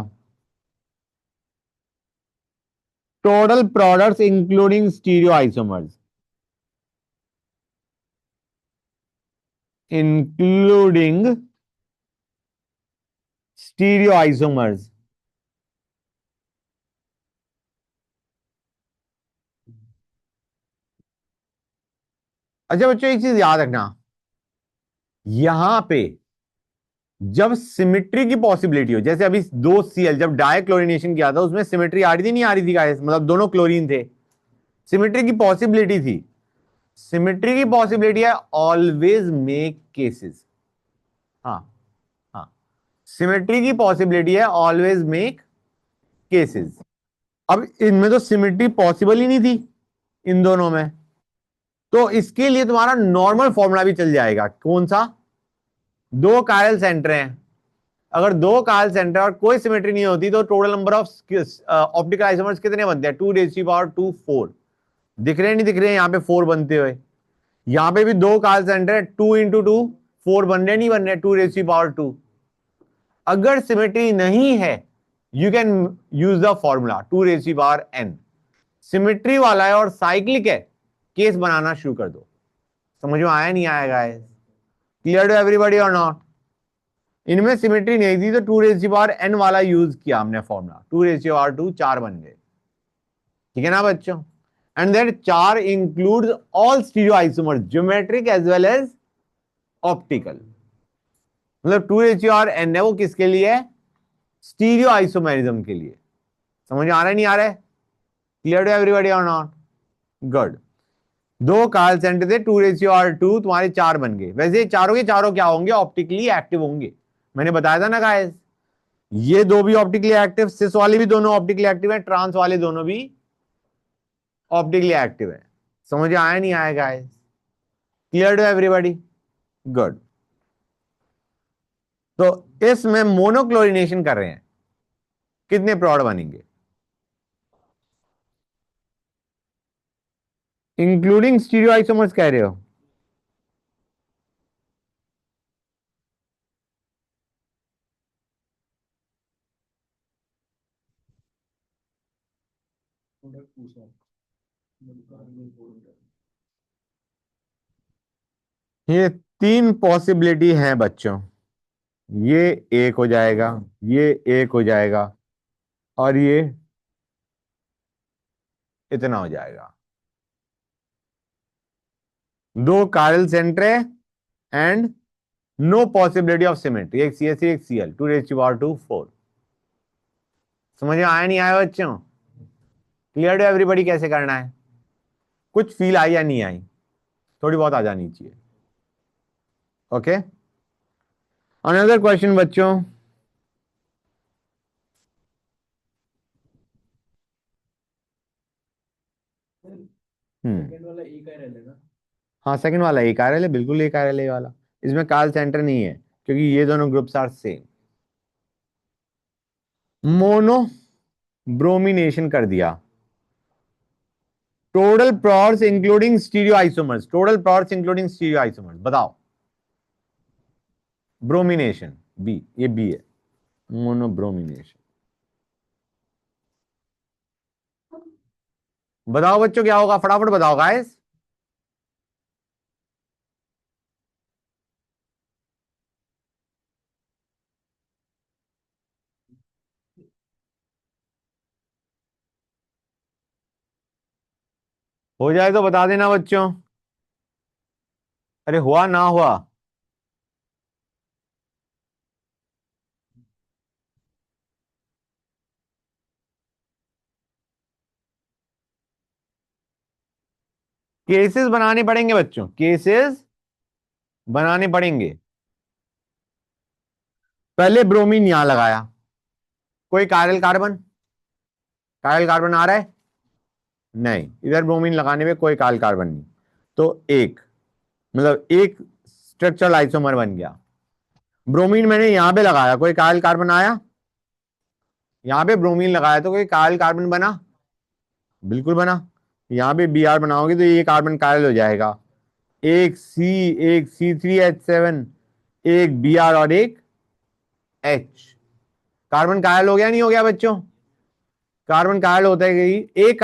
total products including stereo isomers, including stereo isomers. अच्छा बच्चों एक चीज याद रखना, यहां पे जब सिमेट्री की पॉसिबिलिटी हो, जैसे अभी दो Cl जब डाइक्लोरिनेशन किया था उसमें सिमेट्री आ रही थी नहीं आ रही थी गाइस? मतलब दोनों क्लोरीन थे, सिमेट्री की पॉसिबिलिटी थी। सिमेट्री की पॉसिबिलिटी है ऑलवेज मेक केसेस। हाँ, हाँ, सिमेट्री की पॉसिबिलिटी है ऑलवेज मेक केसेस। अब इनमें तो सिमेट्री पॉसिबल ही नहीं थी, इन दोनों में, तो इसके लिए तुम्हारा नॉर्मल फॉर्मूला भी चल जाएगा। कौन सा? दो कायरल सेंटर हैं, अगर दो कायल सेंटर और कोई सिमेट्री नहीं होती तो total number of optical isomers कितने बनते हैं? 2 टू 4। दिख रहे हैं नहीं दिख रहे हैं यहां पे 4 बनते हुए? यहां पे भी दो कायल सेंटर है, 2 इंटू 2 4 बन रहे नहीं बन रहे? 2 टू। अगर सिमेट्री नहीं है, you can use the formula 2 n। Symmetry वाला है और साइक्लिक है, केस बनाना शुरू कर दो। समझ में आया नहीं आएगा? क्लियर टू एवरीबॉडी और नॉट? इनमें सिमेट्री नहीं थी तो 2 n वाला यूज किया हमने फॉर्मूला, 2 4 बन गए। ठीक है ना बच्चों? And that 4 includes all stereoisomers, geometric as well as optical. मतलब 2 n है वो किसके लिए? स्टीरियो आइसोमेरिज्म के लिए। समझ में आ रहा है नहीं आ रहा है? क्लियर टू एवरीबॉडी और नॉट? गुड। दो कार्ल सेंटर थे, 2 तुम्हारे 4 बन गए। वैसे चारों के चारों क्या होंगे? ऑप्टिकली एक्टिव होंगे। मैंने बताया था ना गाइस, ये दो भी ऑप्टिकली एक्टिव, सिस वाले भी दोनों ऑप्टिकली एक्टिव है, ट्रांस वाले दोनों भी ऑप्टिकली एक्टिव है। समझ आया नहीं आया guys? Clear to everybody? Good. तो इसमें मोनोक्लोरिनेशन कर रहे हैं, कितने प्रोड बनेंगे इंक्लूडिंग स्टीरियो आइसोमर्स कह रहे हो? ये 3 पॉसिबिलिटी हैं बच्चों, ये एक हो जाएगा, ये एक हो जाएगा, और ये इतना हो जाएगा। दो कायरल सेंटर है and no possibility of symmetry, एक CH3 एक Cl, 2^4। समझ में आया नहीं आया बच्चों? क्लियर टू एवरीबॉडी कैसे करना है? कुछ फील आई या नहीं आई? थोड़ी बहुत आ जानी चाहिए। ओके, अनदर क्वेश्चन बच्चों। सेकंड वाला एक आरएल है ना? हाँ, सेकंड वाला एक आरएल है, बिल्कुल एक आरएल है ये वाला। इसमें काल सेंटर नहीं है क्योंकि ये दोनों groups are same. Mono bromination कर दिया। Total products including stereo isomers, total products including stereo isomers बताओ। ब्रोमिनेशन बी, ये बी है, मोनो ब्रोमिनेशन। बताओ बच्चों क्या होगा, फटाफट बताओ गाइस। हो जाए तो बता देना बच्चों। अरे हुआ ना हुआ? केसेस बनाने पड़ेंगे बच्चों, केसेस बनाने पड़ेंगे। पहले ब्रोमीन यहां लगाया, कोई कायरल कार्बन, कायरल कार्बन आ रहा है? नहीं, इधर ब्रोमीन लगाने में कोई कायल कार्बन नहीं। तो एक, मतलब एक स्ट्रक्चरल आइसोमर बन गया। ब्रोमीन मैंने यहां पे लगाया, कोई कायल कार्बन आया? यहां पे ब्रोमीन लगाया तो कोई कायल कार्बन बना? बिल्कुल बना। यहां पे Br बनाओगे तो ये कार्बन कायल हो जाएगा। एक C, एक C3H7, एक Br और एक H। कार्बन कायल हो गया नहीं हो गया बच्चों? कार्बन कायल होता है कि एक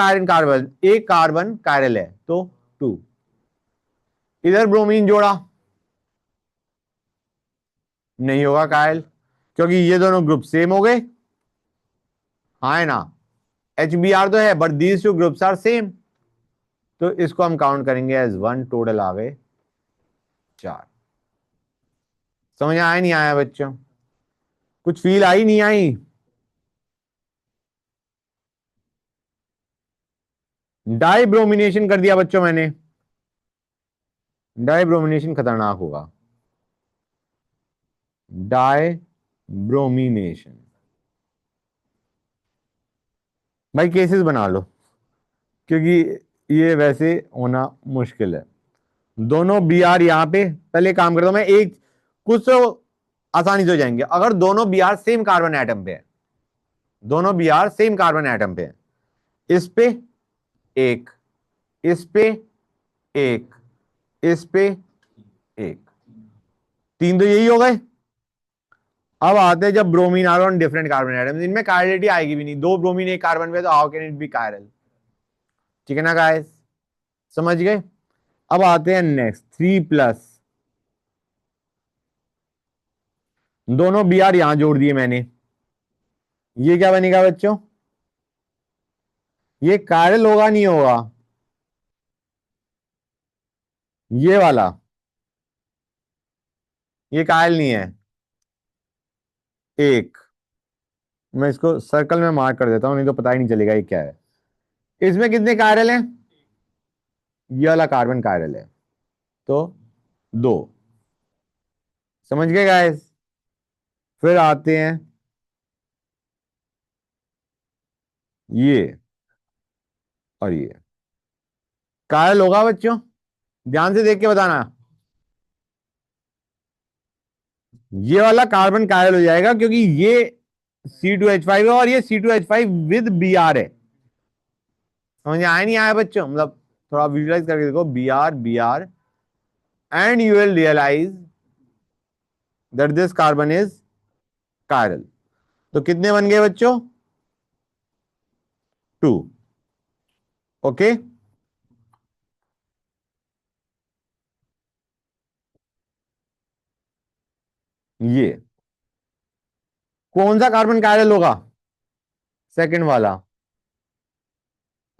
कार्बन कायरल है तो 2। इधर ब्रोमीन जोड़ा, नहीं होगा कायल क्योंकि ये दोनों ग्रुप सेम हो गए। हाँ है ना? HBr तो है but these two groups are same, तो इसको हम काउंट करेंगे एज 1। टोटल आ गए 4। समझ आया नहीं आया बच्चों? कुछ फील आई नहीं आई? डाई ब्रोमिनेशन कर दिया बच्चों मैंने। डाई ब्रोमिनेशन खतरनाक होगा। डाई ब्रोमिनेशन, भाई केसेस बना लो क्योंकि ये वैसे होना मुश्किल है। दोनों Br यहां पे, पहले काम करता हूं मैं, एक कुछ तो आसानी से हो जाएंगे। अगर दोनों Br सेम कार्बन एटम पे है, दोनों Br सेम कार्बन एटम पे है, इस पे एक, इस पे एक, इस पे एक, 3 तो यही हो गए। अब आते हैं जब bromine are on different carbon atoms, इनमें कायरलिटी आएगी भी नहीं। दो ब्रोमीन एक कार्बन पे, तो how can it be chiral? ठीक है ना गाइस? समझ गए? अब आते हैं नेक्स्ट 3+। दोनों Br यहां जोड़ दिए मैंने, ये क्या बनेगा बच्चों? ये कायरल होगा नहीं होगा? ये वाला, ये कायल नहीं है। एक, मैं इसको सर्कल में मार्क कर देता हूं नहीं तो पता ही नहीं चलेगा ये क्या है। इसमें कितने कायरल हैं? ये वाला कार्बन कायरल है तो 2। समझ गए गाइस? फिर आते हैं ये और ये, कायल होगा बच्चों? ध्यान से देख के बताना। ये वाला कार्बन कायल हो जाएगा क्योंकि ये C2H5 है और ये C2H5 विद Br है। समझ में आया नहीं आया बच्चों? मतलब थोड़ा विजुलाइज करके देखो, Br Br, and you will realise that this carbon is chiral. तो कितने बन गए बच्चों? 2। ओके, ये कौन सा कार्बन कायरल होगा? सेकंड वाला।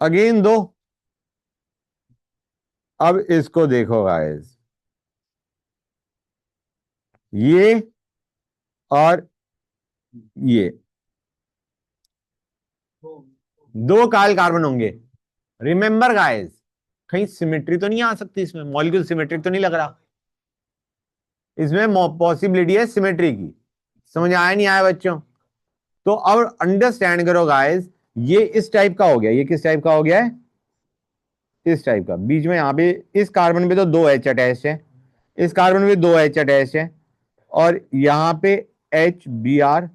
अगेन दो। अब इसको देखो गाइस, ये और ये दो काल कार्बन होंगे। रिमेंबर गाइस, कहीं सिमेट्री तो नहीं आ सकती इसमें? मॉलिक्यूल सिमेट्रिक तो नहीं लग रहा? इसमें पॉसिबिलिटी है सिमेट्री की। समझ आया नहीं आया बच्चों? तो अब अंडरस्टैंड करो गाइस, ये इस टाइप का हो गया, ये किस टाइप का हो गया है? इस टाइप का। बीच में यहां पे इस कार्बन पे तो दो एच अटैच है, इस कार्बन पे दो एच अटैच है, और यहां पे H B R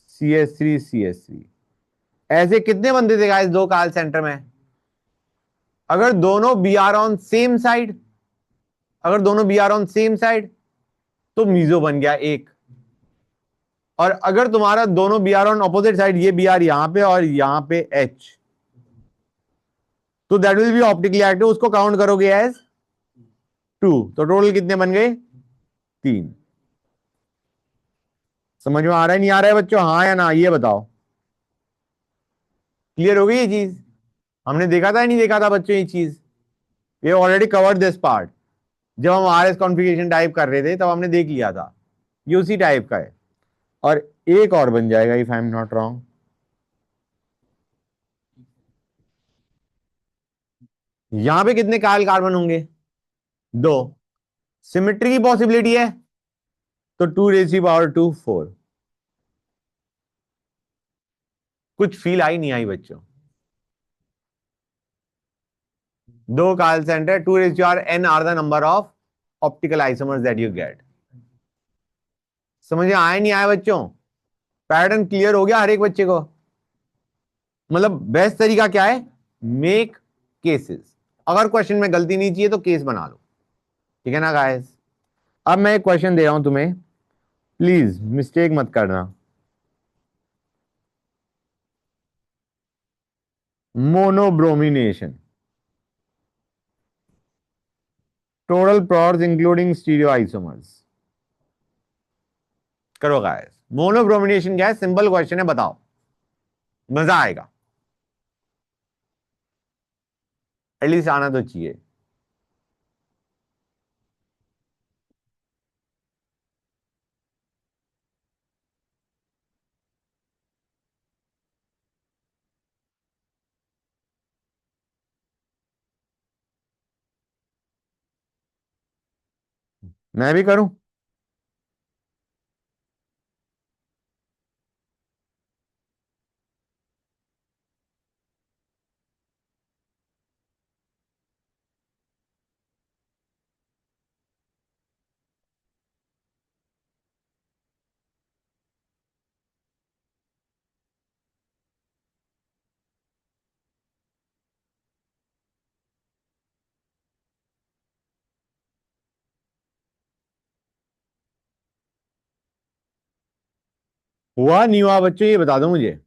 C S three. ऐसे कितने बनते थे गाइस दो काल सेंटर में? अगर दोनों B R on same side, अगर दोनों B R on same side तो मीजो बन गया एक। और अगर तुम्हारा दोनों B R on opposite side, ये बी आर यहां पे और यहां पे एच, तो that will be optically active, उसको काउंट करोगे एज टू। तो टोटल कितने बन गए? तीन। समझ में आ रहा है नहीं आ रहा है बच्चों? हाँ या ना, ये बताओ। क्लियर हो गई ये चीज? हमने देखा था या नहीं देखा था बच्चों ये चीज? ये ऑलरेडी कवर्ड दिस पार्ट। जब हम आर एस कॉन्फ़िगरेशन टाइप कर रहे थे तब हमने देख लिया था। ये उसी टाइप का है। और एक और बन जाएगा if I am not wrong. यहां पे कितने काल कार्बन होंगे? दो। सिमेट्री की पॉसिबिलिटी है, तो टू रेज़ की पावर टू, फोर। कुछ फील आई नहीं आई बच्चों? दो काल सेंटर, टू रेज़ की power n are the number of optical isomers that you get. समझ में आया नहीं आया बच्चों? पैटर्न क्लियर हो गया हर एक बच्चे को? मतलब बेस्ट तरीका क्या है? Make cases. अगर क्वेश्चन में गलती नहीं चाहिए तो केस बना लो। ठीक है ना गाइस? अब मैं एक क्वेश्चन दे रहा हूं तुम्हें, प्लीज मिस्टेक मत करना। Monobromination, total products including stereo isomers. करो गाइस, मोनोब्रोमिनेशन क्या है? सिंपल क्वेश्चन है, बताओ। मजा आएगा, एटलीस्ट आना तो चाहिए। मैं भी करूं? हुआ नहीं हुआ बच्चों, ये बता दो मुझे।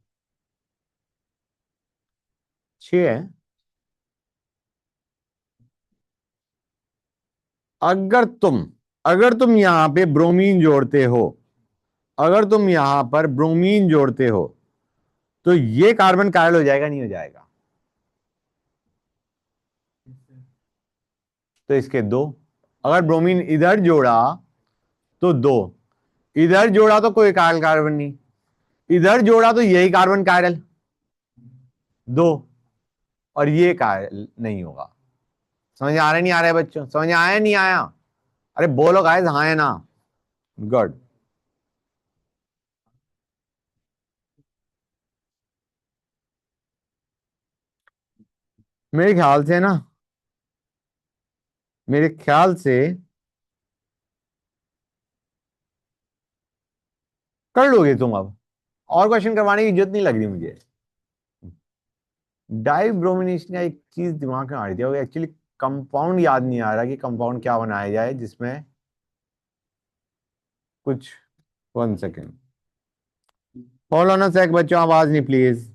छह है। अगर तुम अगर तुम यहां पे ब्रोमीन जोड़ते हो, अगर तुम यहां पर ब्रोमीन जोड़ते हो, तो ये कार्बन कायल हो जाएगा नहीं हो जाएगा? तो इसके दो। अगर ब्रोमीन इधर जोड़ा तो दो, इधर जोड़ा तो कोई कायल कार्बन नहीं, इधर जोड़ा तो यही कार्बन कायरल, दो। और ये कायल नहीं होगा। समझ आ रहा है नहीं आ रहा है बच्चों? समझ आया नहीं आया? अरे बोलो गाइस, हाँ है ना? गुड। मेरे ख्याल से ना, मेरे ख्याल से कर लोगे तुम अब। और क्वेश्चन करवाने की जरूरत नहीं लग रही मुझे। डाइब्रोमिनेशन का एक चीज दिमाग में आ रही थी एक्चुअली, कंपाउंड याद नहीं आ रहा कि कंपाउंड क्या बनाया जाए जिसमें कुछ। One second, hold on a sec बच्चों, आवाज नहीं प्लीज।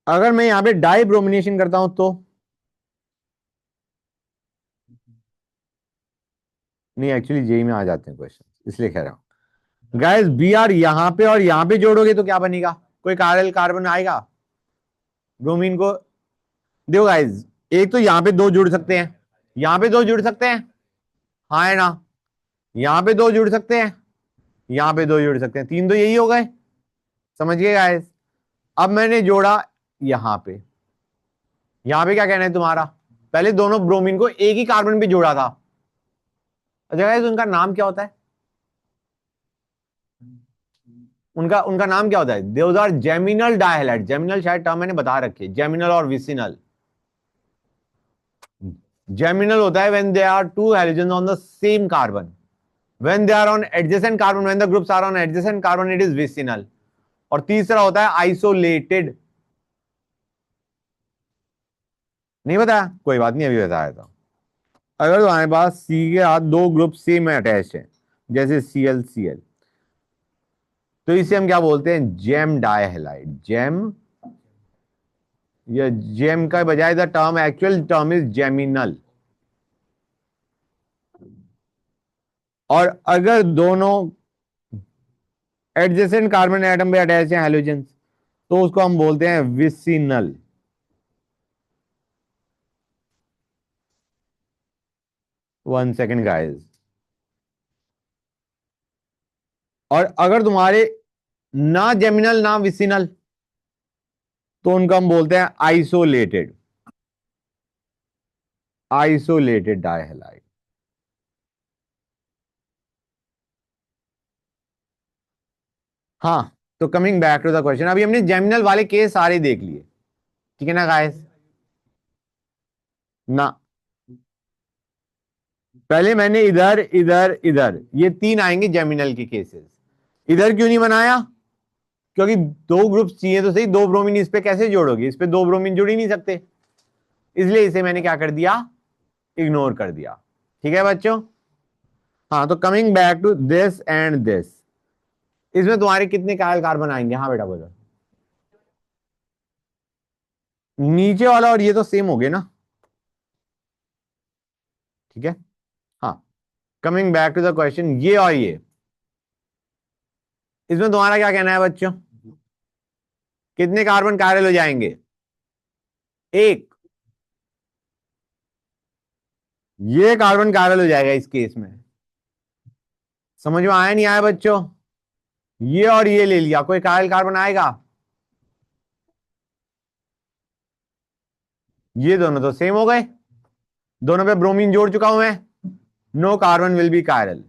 अगर मैं यहां पे डाइब्रोमिनेशन करता हूं तो नहीं, एक्चुअली जेई में आ जाते हैं क्वेश्चन, इसलिए कह रहा हूं गाइस। बी आर यहां पे और यहां पे जोड़ोगे तो क्या बनेगा? कोई कार्बन कार्बन आएगा ब्रोमीन को? देखो गाइस, एक तो यहां पे दो जुड़ सकते हैं, यहां पे दो जुड़ सकते हैं, हाँ है ना? यहां पे दो जुड़ सकते हैं, यहां पे दो जुड़ सकते हैं, तीन तो यही हो गए। समझ गए गाइस? अब मैंने जोड़ा यहां पे, यहां पे क्या कहना है तुम्हारा? पहले दोनों ब्रोमीन को एक ही कार्बन पे जोड़ा था। अच्छा गाइस, उनका नाम क्या होता है? उनका उनका नाम क्या होता है? Those are geminal dihalide. Geminal शायद टर्म मैंने बता रखी है, जेमिनल और विसिनल। जेमिनल होता है when they are two halogens on the same carbon, when they are on adjacent carbon, when the groups are on adjacent carbon it is vicinal. और तीसरा होता है आइसोलेटेड। नहीं बताया? कोई बात नहीं, अभी बताया था। अगर तुम्हारे पास सी के साथ दो ग्रुप सेम अटैच है, जैसे ClCl, तो इसे हम क्या बोलते हैं? जेम डायहैलाइड। जेम, या जेम का बजाय the term, actual term is geminal. और अगर दोनों एडजेसेंट कार्बन एटम पे अटैच है हैलोजेंस, तो उसको हम बोलते हैं विसिनल। One second guys. और अगर तुम्हारे ना जेमिनल ना विसिनल, तो उनको हम बोलते हैं आइसोलेटेड। Isolated dihalide. हाँ, तो coming back to the question, अभी हमने जेमिनल वाले केस सारे देख लिए, ठीक है ना गाइस? ना, पहले मैंने इधर इधर इधर ये तीन आएंगे जेमिनल के केसेस। इधर क्यों नहीं बनाया? क्योंकि दो ग्रुप्स चाहिए तो सही, दो ब्रोमीन इस पे कैसे जोड़ोगे? इस पे दो ब्रोमीन जुड़ ही नहीं सकते, इसलिए इसे मैंने क्या कर दिया? इग्नोर कर दिया। ठीक है बच्चों? हाँ, तो coming back to this and this, इसमें तुम्हारे कितने कायल कार्बन आएंगे? हाँ बेटा बोलो। नीचे वाला और ये तो सेम हो गए ना, ठीक है। हाँ, coming back to the question, ये और ये, इसमें तुम्हारा क्या कहना है बच्चों? कितने कार्बन कायल हो जाएंगे? एक। ये कार्बन कायल हो जाएगा इस केस में। समझ में आया नहीं आया बच्चों? ये और ये ले लिया, कोई कायल कार्बन आएगा? ये दोनों तो सेम हो गए, दोनों पे ब्रोमीन जोड़ चुका हूं मैं, no carbon will be chiral.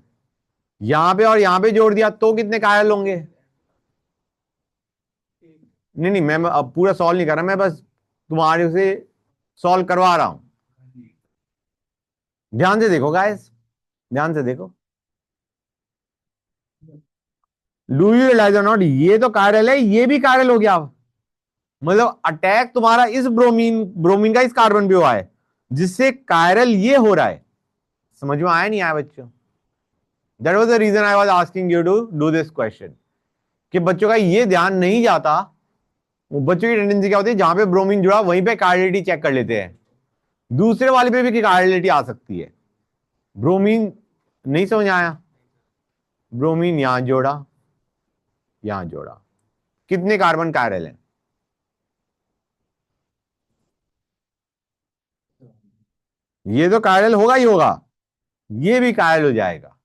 यहां पे और यहां पे जोड़ दिया तो कितने कायरल होंगे? नहीं नहीं, मैं अब पूरा सॉल्व नहीं कर रहा, मैं बस तुम्हारे से सॉल्व करवा रहा हूं। ध्यान से देखो गाइस, ध्यान से देखो। डू यू रियलाइज और नॉट, ये तो कायरल है, ये भी कायरल हो गया। मतलब अटैक तुम्हारा इस ब्रोमीन ब्रोमीन का इस कार्बन पे हुआ है, जिससे कायरल ये हो रहा है। समझ में आया नहीं आया बच्चों? That was the reason I was asking you to do this question, कि बच्चों का ये ध्यान नहीं जाता। वो बच्चों की टेंडेंसी क्या होती है, जहां पे ब्रोमीन जुड़ा वहीं पे कार्डिलिटी चेक कर लेते हैं, दूसरे वाले पे भी कार्डिलिटी आ सकती है। ब्रोमीन, नहीं समझ आया? ब्रोमीन यहां जोड़ा, यहां जोड़ा, कितने कार्बन कायरल हैं? ये तो कायरल होगा ही होगा, ये भी कायल हो जाएगा।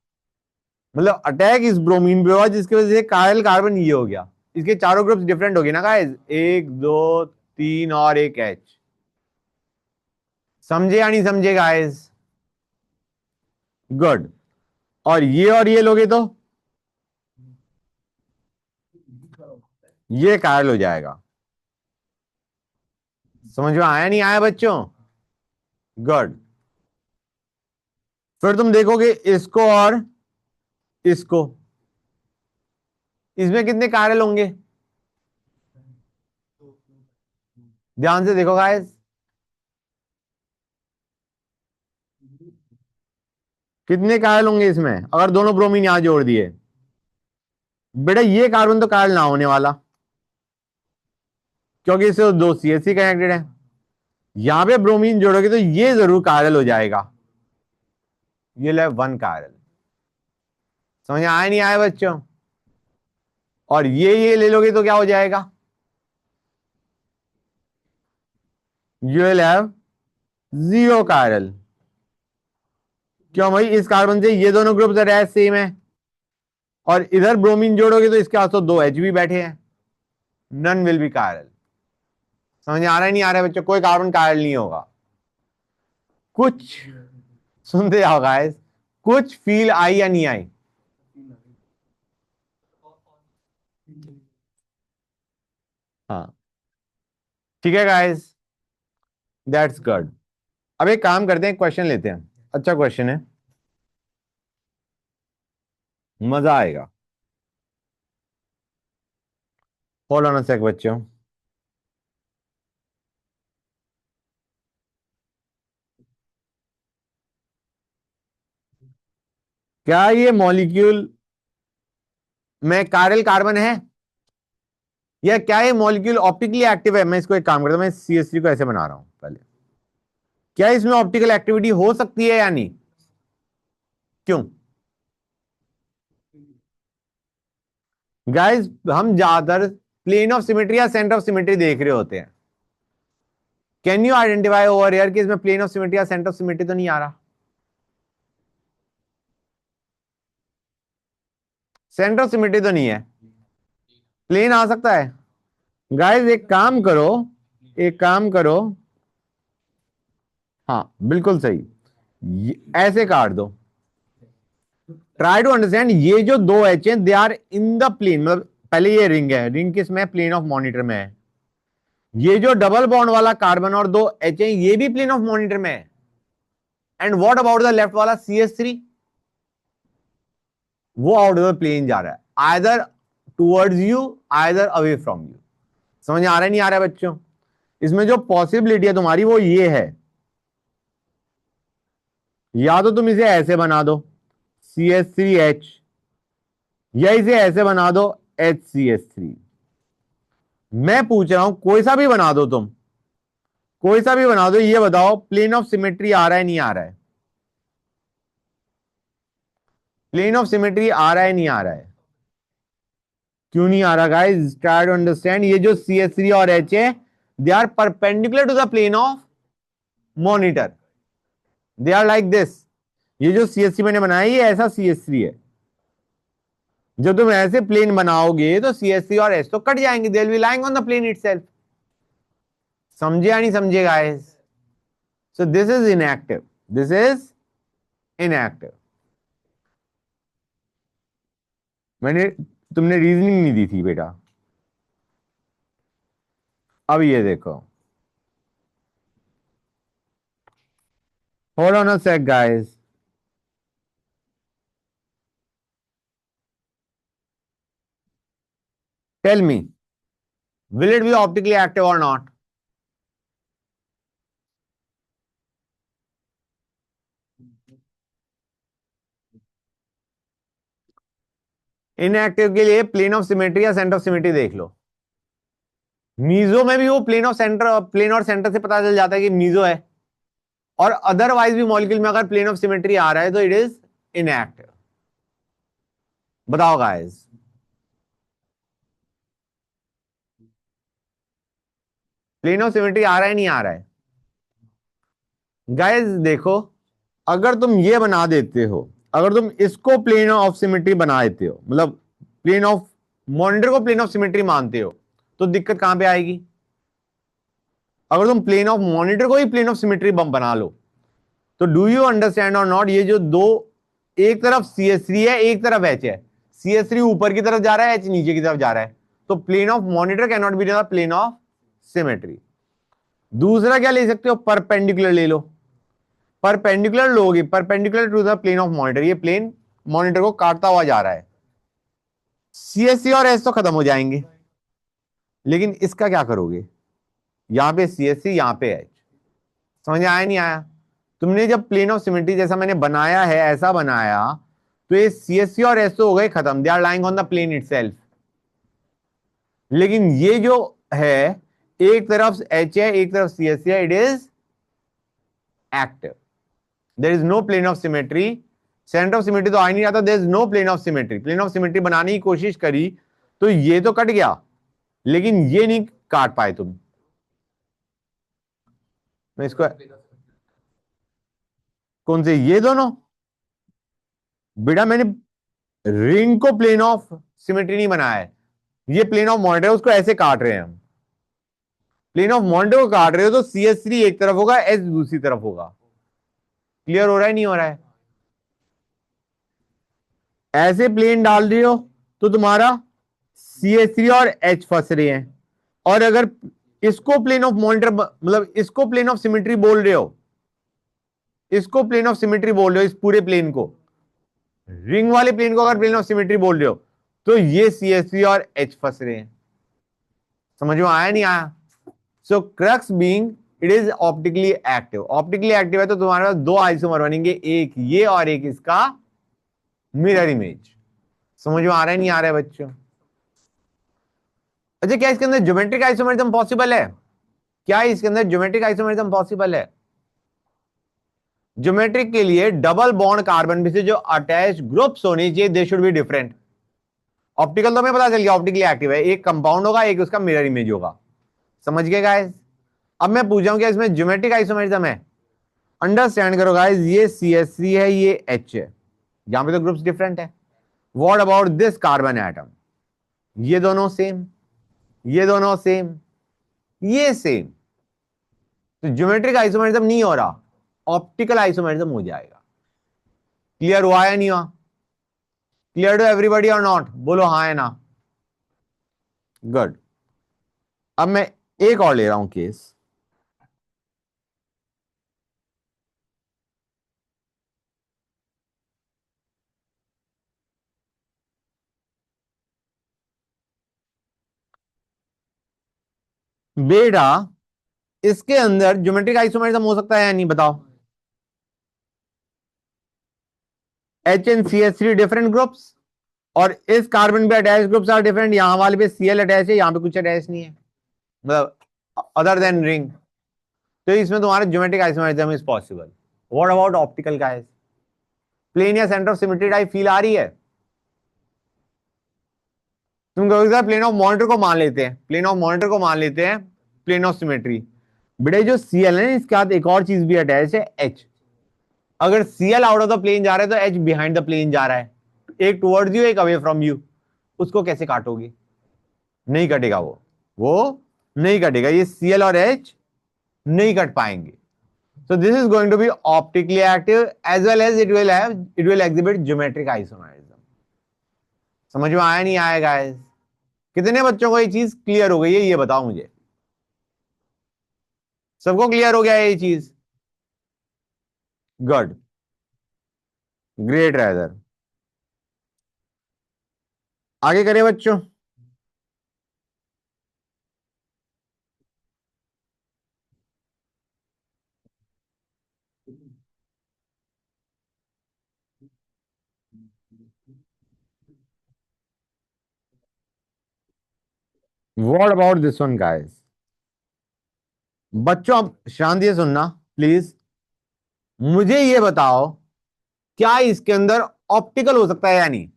मतलब अटैक इस ब्रोमीन पे हुआ, जिसकी वजह से कायल कार्बन ये हो गया। इसके चारों ग्रुप्स डिफरेंट हो गए ना गाइस, एक दो तीन और एक एच। समझे या नहीं समझे गाइस? गुड। और ये लोगे तो ये कायल हो जाएगा। समझ में आया नहीं आया बच्चों? गुड। फिर तुम देखोगे इसको और इसको, इसमें कितने कायल होंगे? ध्यान से देखो गाइस, कितने कायल होंगे इसमें अगर दोनों ब्रोमीन यहां जोड़ दिए? बेटा ये कार्बन तो कायल ना होने वाला, क्योंकि इससे दो CH3 कनेक्टेड है। यहां पे ब्रोमीन जोड़ोगे तो ये जरूर कायल हो जाएगा, ये ले वन कायल। समझ आया नहीं आया बच्चों? और ये ले लोगे तो क्या हो जाएगा? You will have zero chiral. क्यों भाई? इस कार्बन से ये दोनों ग्रुप सेम है, और इधर ब्रोमीन जोड़ोगे तो इसके आस तो दो एच भी बैठे हैं, नन विल बी कायरल। समझ आ रहा है नहीं आ रहा है बच्चों? कोई कार्बन कायरल नहीं होगा। कुछ सुनते जाओ गाइस, कुछ फील आई या नहीं आई? हाँ, ठीक है गाइस, दैट्स गुड। अब एक काम करते हैं, क्वेश्चन लेते हैं। अच्छा क्वेश्चन है, मजा आएगा। होल्ड ऑन अ सेक बच्चों। क्या ये मॉलिक्यूल में कायरल कार्बन है, या क्या ये मॉलिक्यूल ऑप्टिकली एक्टिव है? मैं इसको एक काम करता हूं, मैं CH3 को ऐसे बना रहा हूं पहले। क्या इसमें ऑप्टिकल एक्टिविटी हो सकती है या नहीं? क्यों गाइस? हम ज्यादातर प्लेन ऑफ सिमेट्री या सेंटर ऑफ सिमेट्री देख रहे होते हैं। Can you identify over here कि इसमें प्लेन ऑफ सिमेट्री या सेंटर ऑफ सिमेट्री तो नहीं आ रहा? सेंटर ऑफ सिमेट्री तो नहीं है, प्लेन आ सकता है। गाइस एक काम करो, एक काम करो, हाँ बिल्कुल सही, ऐसे काट दो। ट्राई टू अंडरस्टैंड, ये जो दो एच हैं they are in the plane, मतलब पहले ये रिंग है, रिंग किस में? प्लेन ऑफ मॉनिटर में है। ये जो डबल बॉन्ड वाला कार्बन और दो एच है, ये भी प्लेन ऑफ मॉनिटर में है। And what about the left वाला CH3? वो आउट ऑफ द प्लेन जा रहा है, either towards you, either away from you. समझ आ रहा है नहीं आ रहा है बच्चों? इसमें जो पॉसिबिलिटी है तुम्हारी वो ये है, या तो तुम इसे ऐसे बना दो CH3H, या इसे ऐसे बना दो HCH3। मैं पूछ रहा हूं कोई सा भी बना दो तुम, कोई सा भी बना दो, ये बताओ प्लेन ऑफ सिमेट्री आ रहा है नहीं आ रहा है? प्लेन ऑफ सिमेट्री आ रहा है नहीं आ रहा है? क्यों नहीं आ रहा गाइस? ट्राई टू अंडरस्टैंड, ये जो CH3 और H है they are perpendicular to the plane of monitor, they are like this. ये जो CH3 मैंने बनाया ये ऐसा CH3 है। जब तुम ऐसे प्लेन बनाओगे तो CH3 और H तो कट जाएंगे, they will be lying on the plane itself. समझे या नहीं समझे guys? So this is inactive, this is inactive. मैंने, तुमने रीजनिंग नहीं दी थी बेटा। अब ये देखो, hold on a sec guys. Tell me, will it be optically active or not? Inactive के लिए प्लेन ऑफ सिमेट्री या सेंटर ऑफ सिमेट्री देख लो। मीजो में भी वो प्लेन ऑफ सेंटर, प्लेन और सेंटर से पता चल जाता है कि मीजो है, और अदरवाइज भी मॉलिक्यूल में अगर प्लेन ऑफ सिमेट्री आ रहा है तो इट इज इनएक्टिव। बताओ गाइस, प्लेन ऑफ सिमेट्री आ रहा है नहीं आ रहा है? गाइस देखो, अगर तुम ये बना देते हो, अगर तुम इसको प्लेन ऑफ सिमेट्री बना देते हो, मतलब प्लेन ऑफ मॉनिटर को प्लेन ऑफ सिमेट्री मानते हो, तो दिक्कत कहां पे आएगी? अगर तुम प्लेन ऑफ मॉनिटर को ही प्लेन ऑफ सिमेट्री बना लो, तो डू यू अंडरस्टैंड और नॉट, ये जो दो, एक तरफ CH3 है एक तरफ H है, CH3 ऊपर की तरफ जा रहा है, H नीचे की तरफ जा रहा है, तो plane of monitor can not be plane of symmetry. दूसरा क्या ले सकते हो? परपेंडिकुलर ले लो। परपेंडिकुलर लोगे, perpendicular to the plane of monitor, ये प्लेन मॉनिटर को काटता हुआ जा रहा है, CH3 और H तो खत्म हो जाएंगे, लेकिन इसका क्या करोगे? यहां पे CH3, यहां पे H। समझ आया नहीं आया? तुमने जब प्लेन ऑफ सिमेट्री जैसा मैंने बनाया है ऐसा बनाया, तो ये CH3 और S तो हो गए खत्म, they are lying on the plane itself. लेकिन ये जो है, एक तरफ H है एक तरफ CH3 है, it is active, there is no plane of symmetry centre of symmetry तो आ ही नहीं आता, there is no plane of symmetry. Plane of symmetry बनाने की कोशिश करी तो ये तो कट गया, लेकिन ये नहीं काट पाए तुम। मैं इसको, कौन से ये दोनों? बेटा मैंने रिंग को प्लेन ऑफ सिमेट्री नहीं बनाया है, ये प्लेन ऑफ मॉनिटर उसको ऐसे काट रहे हैं हम। प्लेन ऑफ मॉनिटर को काट रहे हो तो CS3 एक तरफ होगा, एच दूसरी तरफ होगा। क्लियर हो रहा है नहीं हो रहा है? ऐसे प्लेन डाल रहे हो तो तुम्हारा CS3 और एच फंस रहे हैं, और अगर इसको प्लेन ऑफ मॉनिटर मतलब इसको प्लेन ऑफ सिमेट्री बोल रहे हो, इसको प्लेन ऑफ सिमेट्री बोल रहे हो, इस पूरे प्लेन को, रिंग वाले प्लेन को अगर प्लेन ऑफ सिमेट्री बोल रहे हो तो ये CS3 और एच फंस रहे हैं। समझ में आया नहीं आया? So crux being it is optically active. Optically active है तो तुम्हारे पास दो आइसोमर बनेंगे, एक ये और एक इसका मिरर इमेज। समझ में आ रहा है नहीं आ रहा है बच्चों? अच्छा, क्या इसके अंदर ज्योमेट्रिक आइसोमरिज्म पॉसिबल है? क्या इसके अंदर ज्योमेट्रिक आइसोमरिज्म पॉसिबल है? ज्योमेट्रिक के लिए डबल बॉन्ड कार्बन में से जो अटैच ग्रुप्स होने चाहिए दे शुड बी डिफरेंट। ऑप्टिकल तो हमें पता चल गया ऑप्टिकली एक्टिव है, एक कंपाउंड होगा एक उसका मिरर इमेज होगा। समझ गए गाइस? अब मैं पूछ रहा हूं क्या इसमें ज्योमेट्रिक आइसोमरिज्म है? अंडरस्टैंड करो गाइस, ये CS3 है, ये H है, यहां पे तो ग्रुप्स डिफरेंट है। What about this carbon atom? ये दोनों सेम, ये दोनों सेम, ये सेम। तो ज्योमेट्रिक आइसोमरिज्म नहीं हो रहा, ऑप्टिकल आइसोमरिज्म हो जाएगा। क्लियर हुआ या नहीं हुआ? क्लियर टू एवरीबॉडी और नॉट? बोलो हाँ है ना? गुड। अब मैं एक और ले रहा हूं केस। बेटा इसके अंदर ज्योमेट्रिक आइसोमरिज्म हो सकता है या नहीं बताओ? H and CS3 different groups, और इस कार्बन पे अटैच ग्रुप्स आर डिफरेंट। यहां वाले पे Cl अटैच है, यहां पे कुछ अटैच नहीं है, मतलब अदर देन रिंग। तो इसमें तुम्हारा geometric isomerism is possible. What about optical guys? Plane या centre of symmetry type feel आ रही है? तुम कहोगे सर प्लेन ऑफ मॉनिटर को मान लेते हैं, प्लेन ऑफ मॉनिटर को मान लेते हैं प्लेन ऑफ सिमेट्री। बेटे जो Cl है इसके साथ एक और चीज भी अटैच है, H। अगर Cl out of the plane जा रहा है तो H बिहाइंड द प्लेन जा रहा है, एक टुवर्ड्स यू एक अवे फ्रॉम यू। उसको कैसे काटोगे? नहीं कटेगा वो नहीं कटेगा, ये Cl और H नहीं कट पाएंगे। So this is going to be optically active as well as it will exhibit geometric isomerism. समझ में आया नहीं आया गाइस? कितने बच्चों को ये चीज क्लियर हो गई है ये बताओ मुझे? सबको क्लियर हो गया है ये चीज? Good, great rather. आगे करें बच्चों? What about this one guys? बच्चों अब शांति से सुनना प्लीज। मुझे ये बताओ क्या इसके अंदर ऑप्टिकल हो सकता है या नहीं?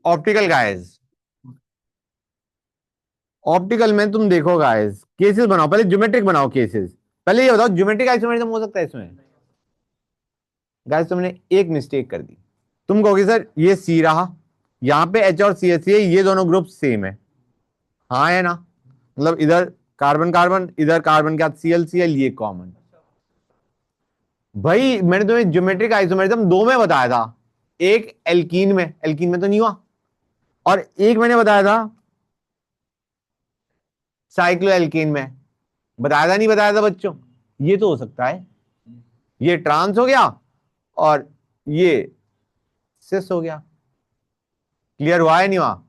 ऑप्टिकल गाइस, ऑप्टिकल में तुम देखो गाइस, केसेस बनाओ, पहले ज्योमेट्रिक बनाओ केसेस। पहले ये बताओ ज्योमेट्रिक आइसोमेरिज्म हो सकता है इसमें? गाइस तुमने एक मिस्टेक कर दी। तुम कहोगे सर ये सी रहा, यहां पे H और CH है, ये दोनों ग्रुप सेम है। हाँ है ना? मतलब इधर कार्बन कार्बन, इधर कार्बन के साथ Cl ये कॉमन। भाई मैंने तुम्हें ज्योमेट्रिक आइसोमेरिज्म दो में बताया था, एक एल्कीन में तो नहीं हुआ, और एक मैंने बताया था साइक्लोएल्कीन में। बताया था नहीं बताया था बच्चों? ये तो हो सकता है, ये ट्रांस हो गया और ये सिस हो गया। क्लियर हुआ है नहीं हुआ?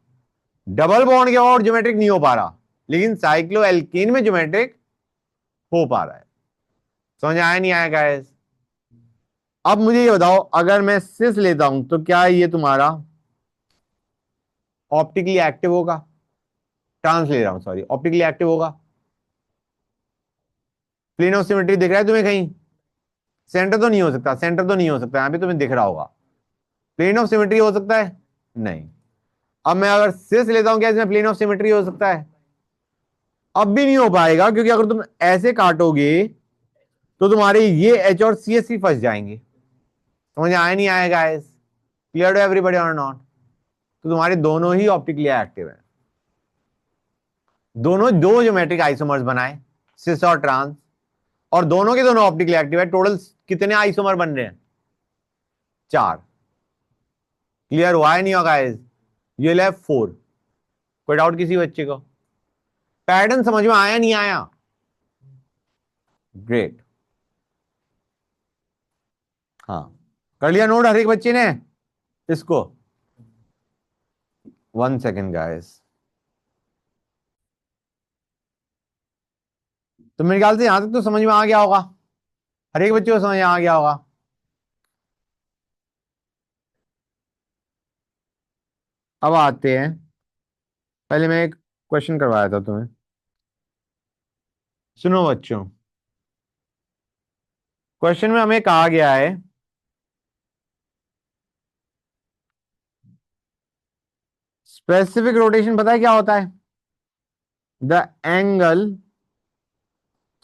डबल बॉन्ड के और ज्योमेट्रिक नहीं हो पा रहा, लेकिन साइक्लोएल्कीन में ज्योमेट्रिक हो पा रहा है। समझ आया नहीं आया गाइस? अब मुझे ये बताओ, अगर मैं सिस लेता हूं तो क्या ये तुम्हारा ऑप्टिकली एक्टिव होगा? ट्रांस ले रहा हूं, सॉरी, ऑप्टिकली एक्टिव होगा? प्लेन ऑफ सिमेट्री दिख रहा है तुम्हें कहीं? सेंटर तो नहीं हो सकता, सेंटर तो नहीं हो सकता, यहां पे तुम्हें दिख रहा होगा। प्लेन ऑफ सिमेट्री हो सकता है? नहीं। अब मैं अगर सिस लेता हूं, क्या इसमें प्लेन ऑफ सिमेट्री हो सकता है? अब भी नहीं हो पाएगा, क्योंकि अगर तुम ऐसे काटोगे तो तुम्हारे ये एच और सी एस सी फंस जाएंगे। समझ आया नहीं आएगा? गाइस, क्लियर टू एवरीबॉडी और नॉट? तो तुम्हारे दोनों ही ऑप्टिकली एक्टिव है, दोनों दो ज्योमेट्रिक आइसोमर्स बनाए, सिस और ट्रांस, और दोनों के दोनों ऑप्टिकली एक्टिव है। टोटल कितने आइसोमर बन रहे हैं? 4। क्लियर हुआ है नहीं होगा? ये ले 4। कोई डाउट किसी बच्चे को? पैटर्न समझ में आया नहीं आया? ग्रेट। हाँ, कर लिया नोट हर एक बच्चे ने इसको? 1 सेकेंड गाइस। तो मेरे ख्याल से यहां तक तो समझ में आ गया होगा, हर एक बच्चे को समझ में आ गया होगा। अब आते हैं, पहले मैं एक क्वेश्चन करवाया था तुम्हें, सुनो बच्चों। क्वेश्चन में हमें कहा गया है, स्पेसिफिक रोटेशन पता है क्या होता है? The angle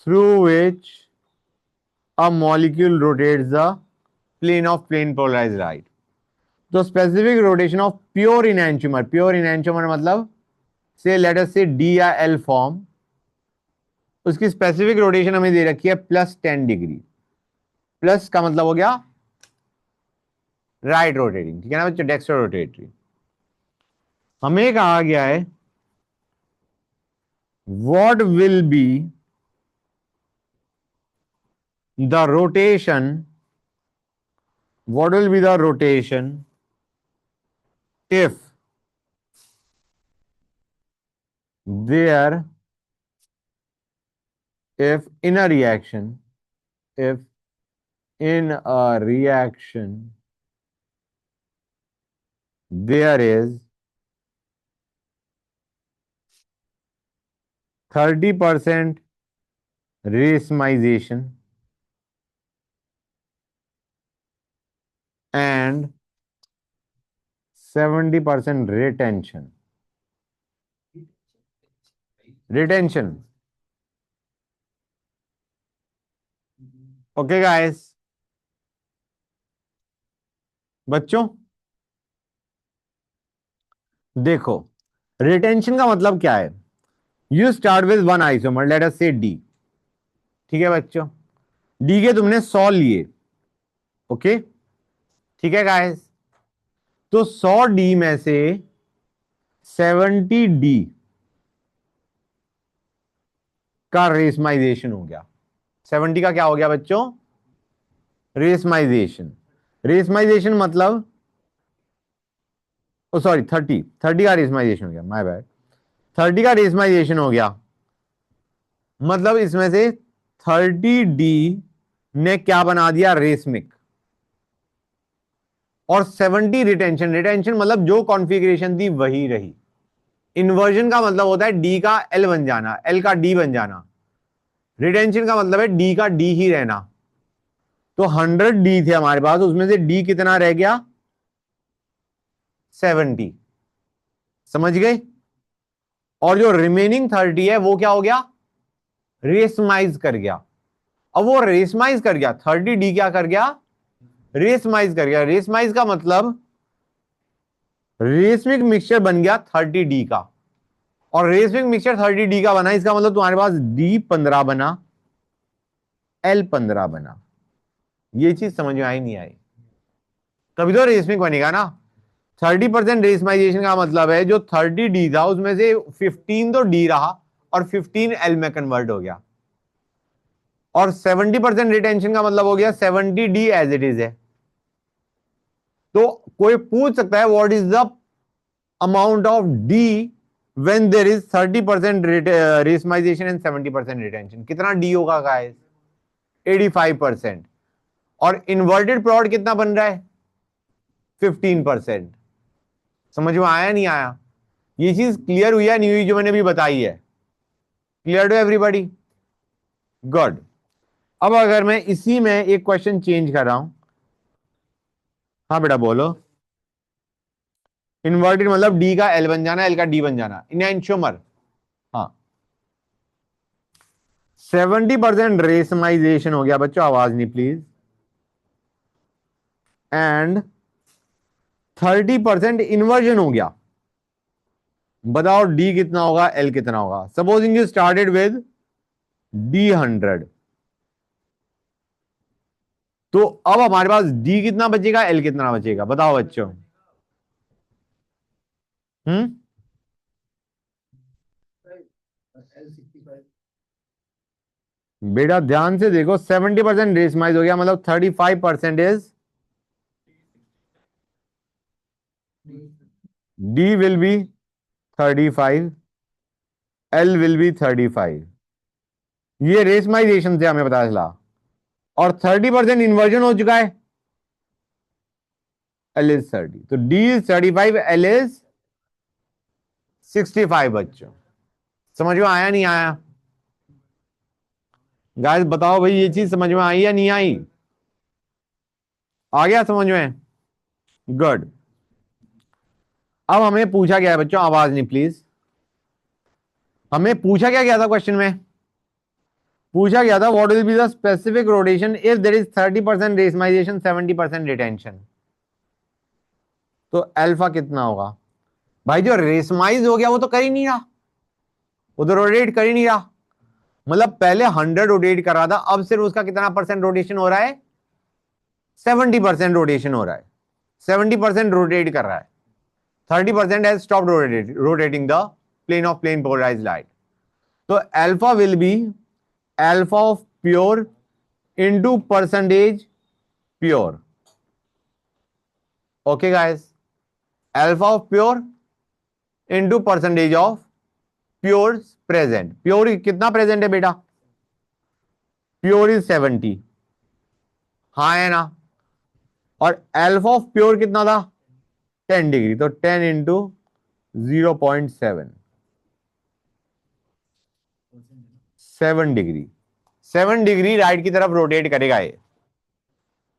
through which a molecule rotates the plane of plane polarized light. तो specific rotation of pure enantiomer, pure enantiomer मतलब से लेट अस से डी या एल फॉर्म, उसकी स्पेसिफिक रोटेशन हमें दे रखी है +10 डिग्री। प्लस का मतलब हो गया राइट रोटेटिंग, ठीक है ना बच्चों, डेक्स्टर रोटेटरी। हमें कहा गया है what will be the rotation, what will be the rotation if there, if in a reaction, if in a reaction there is 30% racemization and 70% retention. Retention. Okay guys, बच्चों देखो, रिटेंशन का मतलब क्या है? You start with one isomer, late us से डी, ठीक है बच्चों, डी के तुमने 100 लिए, ओके, ठीक है गाइस। तो 100 डी में से 70 डी का रेसमाइजेशन हो गया। 70 का क्या हो गया बच्चों? रेसमाइजेशन। रेसमाइजेशन मतलब, ओ सॉरी 30 का रेसमाइजेशन हो गया, माय बैड। 30 का रेसमाइजेशन हो गया, मतलब इसमें से 30 डी ने क्या बना दिया? रेसमिक। और 70 रिटेंशन, रिटेंशन मतलब जो कॉन्फ़िगरेशन थी वही रही। इन्वर्जन का मतलब होता है डी का एल बन जाना, एल का डी बन जाना। रिटेंशन का मतलब है डी का डी ही रहना। तो 100 डी थे हमारे पास, उसमें से डी कितना रह गया? 70। समझ गए? और जो रिमेनिंग 30 है वो क्या हो गया? रेसमाइज कर गया। अब वो रेसमाइज कर गया, 30 डी क्या कर गया? रेसमाइज कर गया। रेसमाइज का मतलब रेसमिक मिक्सचर बन गया 30 डी का, और रेसमिक मिक्सचर 30 डी का बना, इसका मतलब तुम्हारे पास डी 15 बना, एल 15 बना। ये चीज समझ में आई नहीं आई? तभी तो रेसमिक बनेगा ना। 30% रेसमाइजेशन का मतलब है जो 30 डी था उसमें से 15 तो डी रहा और 15 एल में कन्वर्ट हो गया। और 70% रिटेंशन का मतलब हो गया 70 डी एज इट इज है। तो कोई पूछ सकता है what is the amount of D when there is 30% racemisation and 70% retention? कितना डी होगा गाइस? 85%। और इन्वर्टेड प्रोडक्ट कितना बन रहा है? 15%। समझ में आया नहीं आया? ये चीज क्लियर हुई है नहीं हुई जो मैंने भी बताई है? Clear to everybody? गुड। अब अगर मैं इसी में एक क्वेश्चन चेंज कर रहा हूं, हाँ बेटा बोलो। इन्वर्टेड मतलब डी का एल बन जाना, एल का डी बन जाना, इनएंशोमर। हाँ 70% रेशमाइजेशन हो गया बच्चों, आवाज नहीं प्लीज। एंड 30% इन्वर्जन हो गया। बताओ डी कितना होगा, एल कितना होगा? Supposing you started with D 100, तो अब हमारे पास डी कितना बचेगा, एल कितना बचेगा? बताओ बच्चों। हम्म बेटा ध्यान से देखो, 70% रेशमाइज हो गया, मतलब 35% is D will be 35, L will be 35। ये रेशमाइजेशन से हमें पता चला। और 30% इन्वर्जन हो चुका है, एल इज 30, तो डी इज 35, एल इज 65 बच्चों। समझ में आया नहीं आया? गाइस बताओ भाई, ये चीज समझ में आई या नहीं आई? आ गया समझ में? गुड। अब हमें पूछा गया है बच्चों, आवाज नहीं प्लीज। हमें पूछा क्या गया था क्वेश्चन में? पूछा गया था what will be the specific rotation if there is 30% racemisation 70% retention. तो अल्फा कितना होगा? भाई जो रेशमाइज हो गया वो तो कर ही नहीं रहा, वो तो रोटेट कर ही नहीं रहा। मतलब पहले 100 रोटेट कर रहा था, अब सिर्फ उसका कितना परसेंट रोटेशन हो रहा है? 70% रोटेशन हो रहा है। 70% रोटेट कर रहा है, 30% has stopped rotating the plane of plane polarised light. तो alpha will be alpha of pure into percentage pure. Okay guys, alpha of pure into percentage of pure present. Pure कितना प्रेजेंट है बेटा? प्योर इज 70, हाँ है ना? और अल्फा ऑफ प्योर कितना था? 10 डिग्री, तो 10 इंटू 0.7, 7 डिग्री। 7 डिग्री राइट की तरफ रोटेट करेगा ये।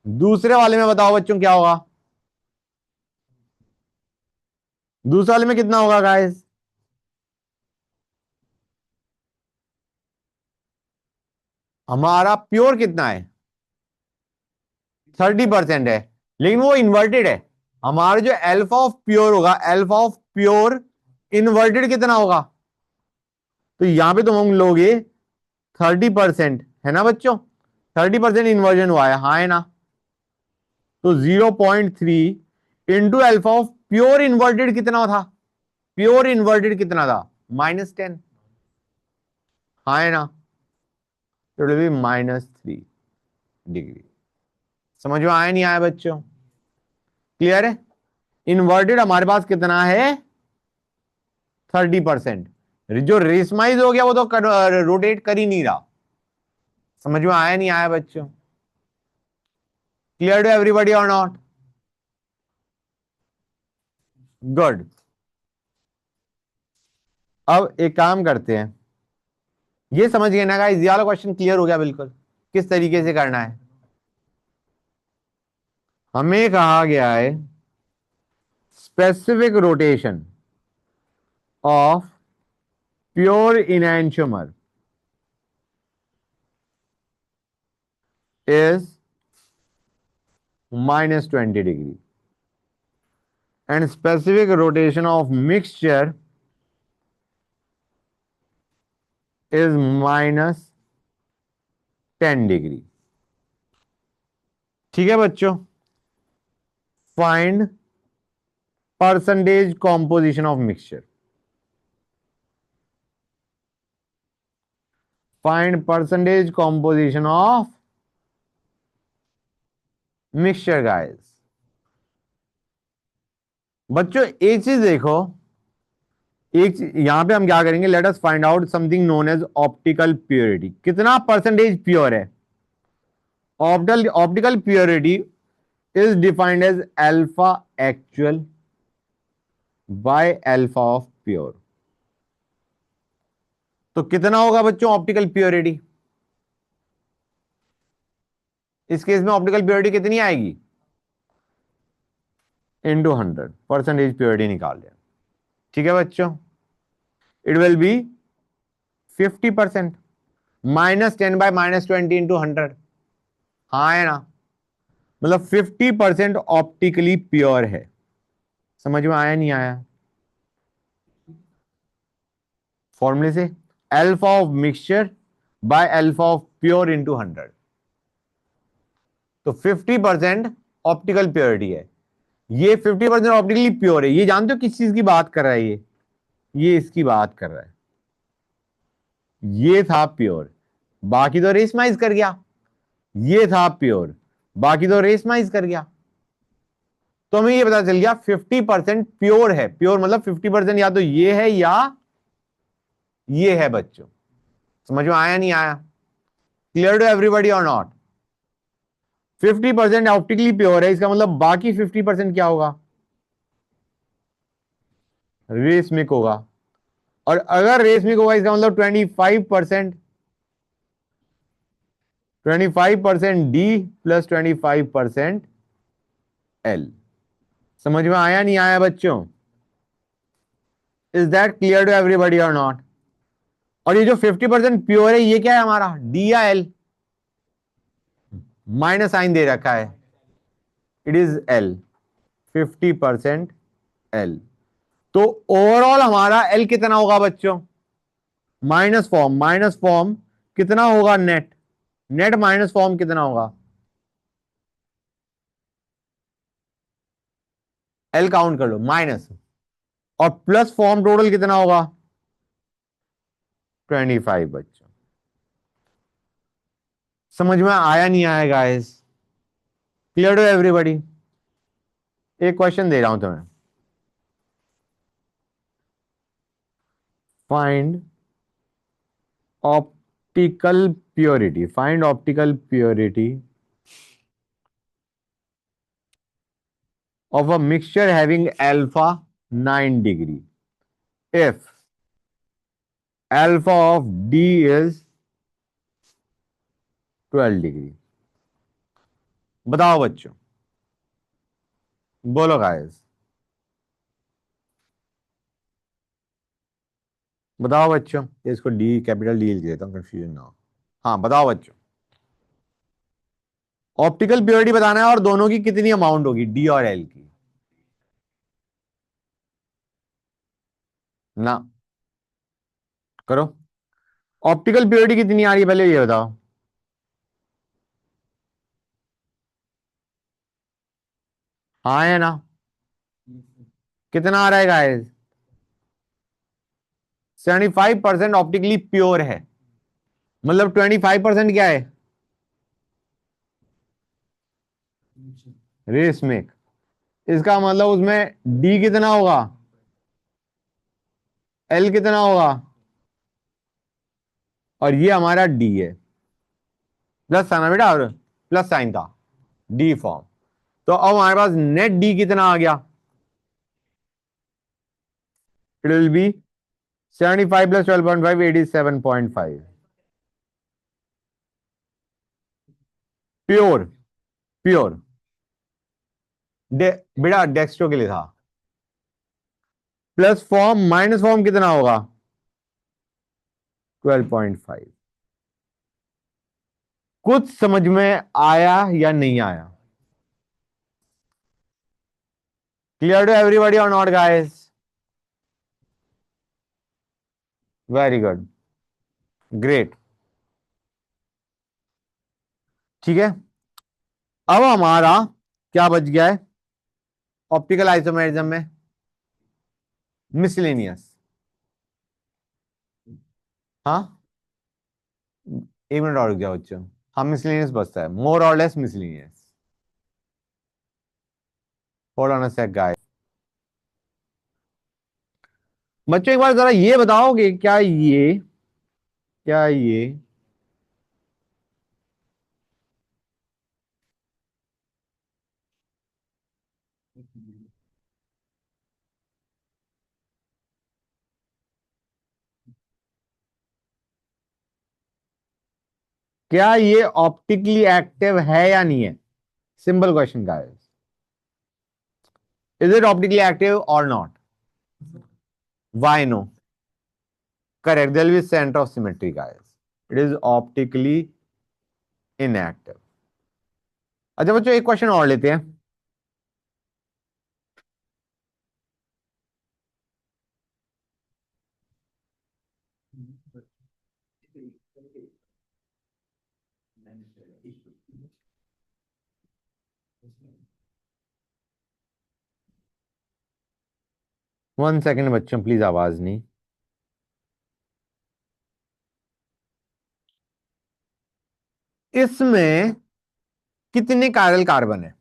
दूसरे वाले में बताओ बच्चों क्या होगा? दूसरे वाले में कितना होगा गाइस? हमारा प्योर कितना है? 30% है, लेकिन वो इन्वर्टेड है। हमारा जो अल्फा ऑफ प्योर होगा, अल्फा ऑफ प्योर इन्वर्टेड कितना होगा? तो यहां पे तुम हम लोगे 30%, है ना बच्चों? 30% इन्वर्जन हुआ है, हाँ है ना? तो 0.3 into alpha of pure inverted कितना था? प्योर इन्वर्टेड कितना था? -10, हाँ है ना? तो इट विल बी -3 डिग्री। समझ में आया नहीं आया बच्चों? क्लियर है? इन्वर्टेड हमारे पास कितना है? 30%। जो रेसमाइज हो गया वो तो रोटेट कर ही नहीं रहा। समझ में आया नहीं आया बच्चों? क्लियर टू एवरीबॉडी और नॉट? गुड। अब एक काम करते हैं, ये समझ गए ना गाइस? ये वाला क्वेश्चन क्लियर हो गया बिल्कुल, किस तरीके से करना है? हमें कहा गया है specific rotation of pure enantiomer is -20 degree and specific rotation of mixture is -10 degree। ठीक है बच्चों? Find percentage composition of mixture. Find percentage composition of mixture guys. बच्चों एक चीज देखो, एक यहां पे हम क्या करेंगे, let us find out something known as optical purity. कितना परसेंटेज प्योर है? Optical purity is defined as alpha actual by alpha of pure. तो कितना होगा बच्चों ऑप्टिकल प्योरिटी? इस केस में ऑप्टिकल प्योरिटी कितनी आएगी? इंटू 100% प्योरिटी निकाल लिया। ठीक है बच्चों, इट विल बी 50%। -10/-20 इंटू 100। हाँ है ना, मतलब 50% ऑप्टिकली प्योर है। समझ में आया नहीं आया? फॉर्मूले से alpha of mixture by alpha of pure into 100। तो 50% ऑप्टिकल प्योरिटी है, ये 50% ऑप्टिकली प्योर है। ये जानते हो किस चीज की बात कर रहा है? ये इसकी बात कर रहा है। ये था प्योर, बाकी तो रेसमाइज कर गया। ये था प्योर, बाकी तो रेसमाइज कर गया। तो हमें ये पता चल गया 50% प्योर है। प्योर मतलब 50% या तो ये है या ये है बच्चों। समझ में आया नहीं आया? क्लियर टू एवरीबॉडी और नॉट? 50% ऑप्टिकली प्योर है, इसका मतलब बाकी 50% क्या होगा? रेसमिक होगा। और अगर रेसमिक होगा इसका मतलब 25% डी प्लस 25% एल। समझ में आया नहीं आया बच्चों? Is that clear to everybody और नॉट? और ये जो 50% प्योर है ये क्या है हमारा? डी या एल? माइनस साइन दे रखा है, इट इज एल। 50% एल। तो ओवरऑल हमारा एल कितना होगा बच्चों? माइनस फॉर्म कितना होगा? नेट। नेट माइनस फॉर्म कितना होगा? एल काउंट कर लो माइनस, और प्लस फॉर्म टोटल कितना होगा? 25 बच्चों। समझ में आया नहीं आया गाइस? Clear to everybody? एक क्वेश्चन दे रहा हूं तुम्हें, find optical purity. Find optical purity of a mixture having alpha 9 degree if alpha of D is 12 degree. बताओ बच्चों, बोलो गाइस, बताओ बच्चों। इसको डी कैपिटल डी लिख देता हूं, कंफ्यूजन ना हो। हाँ बताओ बच्चों, ऑप्टिकल प्योरिटी बताना है और दोनों की कितनी अमाउंट होगी, डी और एल की। ना करो। ऑप्टिकल प्योरिटी कितनी आ रही है पहले ये बताओ। हाँ है ना? कितना आ रहा है गाइस? 75% ऑप्टिकली प्योर है, मतलब 25% क्या है? रेसमेक। इसका मतलब उसमें डी कितना होगा? एल कितना होगा? और ये हमारा डी है। प्लस था ना बेटा, और प्लस साइन था, डी फॉर्म। तो अब हमारे पास नेट डी कितना आ गया? It will B 75 plus 12.5, 87.5। Pure, pure बेटा डेक्स्ट्रो के लिए था। प्लस फॉर्म माइनस फॉर्म कितना होगा? 12.5। कुछ समझ में आया या नहीं आया? क्लियर टू एवरीबॉडी और not guys? Very good, great. ठीक है, अब हमारा क्या बच गया है ऑप्टिकल आइसोमेरिज्म में? मिसलेनियस। हाँ, एक मिनट और रुक जाओ बच्चों। हाँ मिसलेनियस बचता है, मोर और less miscellaneous. Hold on a sec guys. बच्चों एक बार जरा ये बताओगे, क्या ये क्या ये ऑप्टिकली एक्टिव है या नहीं है? Simple question guys, is it optically active और not? Why no? Correct, there will be centre of symmetry guys, it is optically inactive. अच्छा बच्चों, एक क्वेश्चन और लेते हैं। वन सेकेंड बच्चों, प्लीज, आवाज नहीं। इसमें कितने कायरल कार्बन है?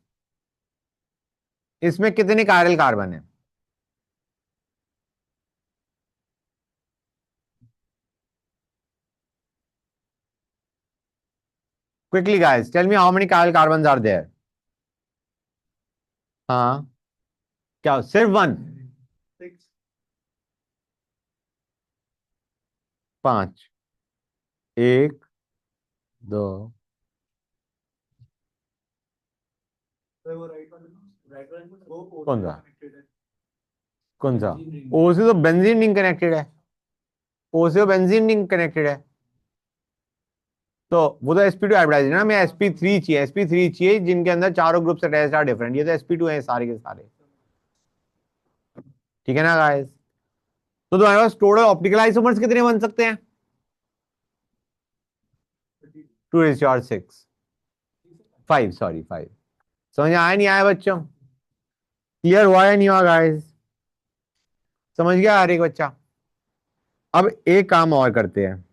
इसमें कितने कायरल कार्बन है? Quickly guys, tell me how many chiral carbon are there? हाँ, क्या सिर्फ वन? पांच। एक, दो। कौन सा? कौन सा? ओ से तो बेंजीन रिंग कनेक्टेड है। ओ से तो बेंजीन रिंग कनेक्टेड है। तो वो तो sp2 हाइब्रिडाइजेशन है ना, मैं sp3 चाहिए जिनके अंदर चारों ग्रुप्स अटैच्ड आर डिफरेंट। ये तो sp2 है सारे के सारे। ठीक है ना गाइस? तो तुम्हारे पास टोटल ऑप्टिकल आइसोमर्स कितने बन सकते हैं? 2 6, 5, सॉरी 5। समझ आया नहीं आया बच्चों? क्लियर हुआ या नहीं हुआ गाइस? समझ गया हर एक बच्चा? अब एक काम और करते हैं।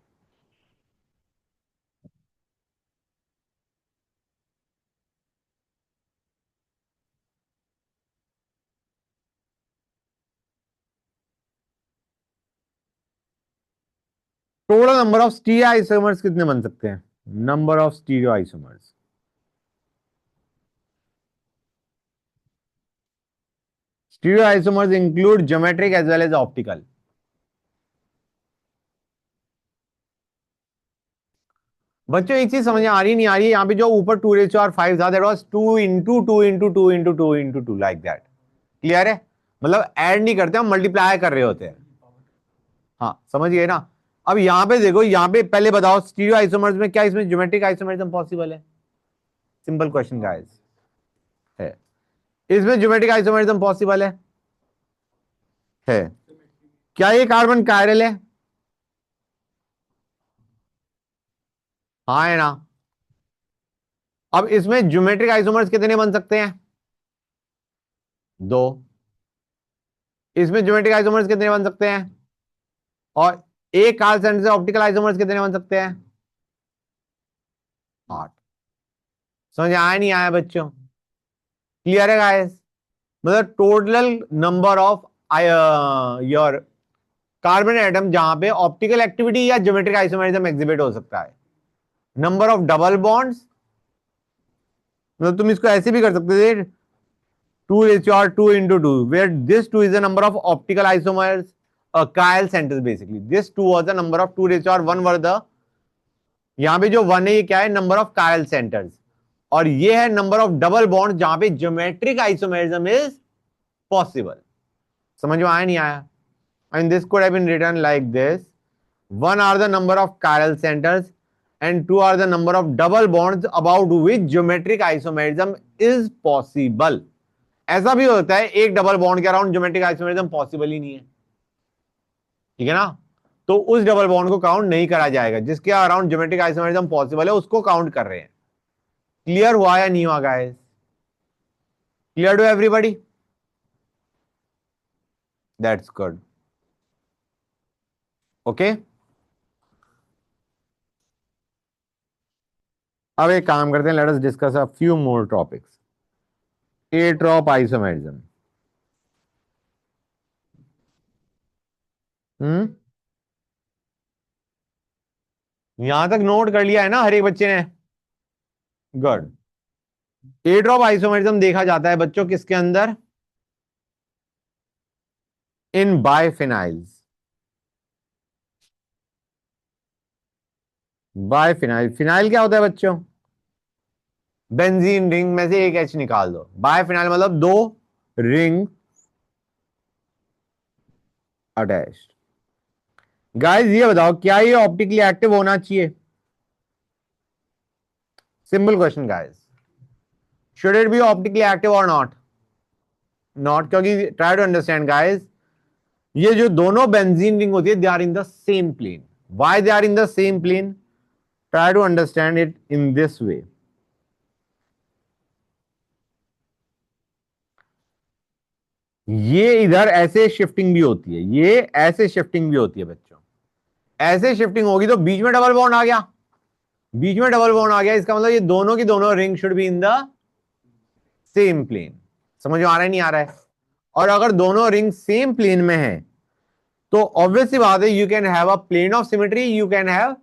Total number of stereo isomers कितने बन सकते हैं? Number of stereo isomers. Stereoisomers include geometric as well as optical. बच्चों एक चीज समझ में आ रही नहीं आ रही है? यहाँ पे जो ऊपर 2 और 5 था, that was 2 into 2 into 2 into 2 like that. Clear है? मतलब ऐड नहीं करते, हम मल्टीप्लाई कर रहे होते हैं। हाँ समझ गए ना? अब यहाँ पे देखो, यहाँ पे पहले बताओ स्टीरियो आइसोमर्स में क्या इसमें ज्योमेट्रिक आइसोमरिज्म पॉसिबल है? सिंपल क्वेश्चन गाइस, है। इसमें ज्योमेट्रिक आइसोमरिज्म पॉसिबल है? क्या ये कार्बन कायरल है? हाँ है ना? अब इसमें ज्योमेट्रिक आइसोमर्स कितने बन सकते हैं? दो। इसमें ज्योमेट्रिक आइसोमर्स कितने बन सकते हैं? और एक कार्ल सेंटर से ऑप्टिकल आइसोमर्स कितने बन सकते हैं? 8। समझ आया नहीं आया बच्चों? क्लियर है गाइस? मतलब total number of your carbon atom जहां पे ऑप्टिकल एक्टिविटी या ज्योमेट्रिक आइसोमरिज्म एग्जिबिट हो सकता है। नंबर ऑफ डबल बॉन्ड्स, मतलब तुम इसको ऐसे भी कर सकते थे, 2 into 2 where this 2 is the number of optical isomers, chiral centers basically. This 2 was the number of 2 1 were the, यहां पे जो 1 है ये क्या है? Number of chiral centers। और ये है नंबर ऑफ डबल बॉन्ड जहां पे ज्योमेट्रिक आइसोमेरिज्म इज पॉसिबल। समझ में आया नहीं आया? And this could have been written like this: 1 are the number of chiral centers and 2 are the number of double bonds about which geometric isomerism is possible। ऐसा भी होता है एक डबल बॉन्ड के अराउंड ज्योमेट्रिक आइसोमेरिज्म पॉसिबल ही नहीं है। ठीक है ना? तो उस डबल बॉन्ड को काउंट नहीं करा जाएगा, जिसके अराउंड ज्योमेट्रिक आइसोमेरिज्म पॉसिबल है उसको काउंट कर रहे हैं। क्लियर हुआ या नहीं हुआ guys? Clear to everybody? That's good. Okay, अब एक काम करते हैं, let us discuss a few more topics. Atrop isomerism. Hmm, यहां तक नोट कर लिया है ना हर एक बच्चे ने? गुड। एट्रोप आइसोमेरिज्म देखा जाता है बच्चों किसके अंदर? इन बाइफिनाइल्स। बाय फिनाइल, फिनाइल क्या होता है बच्चों? बेंजीन रिंग में से एक एच निकाल दो। बाय फिनाइल मतलब दो रिंग अटैच्ड। गाइस ये बताओ क्या ये ऑप्टिकली एक्टिव होना चाहिए? Simple question guys, should it be optically active और नॉट? नॉट, क्योंकि ट्राई टू अंडरस्टैंड गाइस, ये जो दोनों बेंजीन रिंग होती है they are in the same plane. Why they are in the same plane? Try to understand it in this way. ये इधर ऐसे शिफ्टिंग भी होती है, ये ऐसे शिफ्टिंग भी होती है बच्चों। ऐसे शिफ्टिंग होगी तो बीच में डबल बॉन्ड आ गया, बीच में डबल बॉन्ड आ गया, इसका मतलब ये दोनों की दोनों ring should be in the same plane. समझ में आ रहा है नहीं आ रहा है? और अगर दोनों रिंग सेम प्लेन में है तो ऑब्वियसली बात है, you can have a plane of symmetry, you can have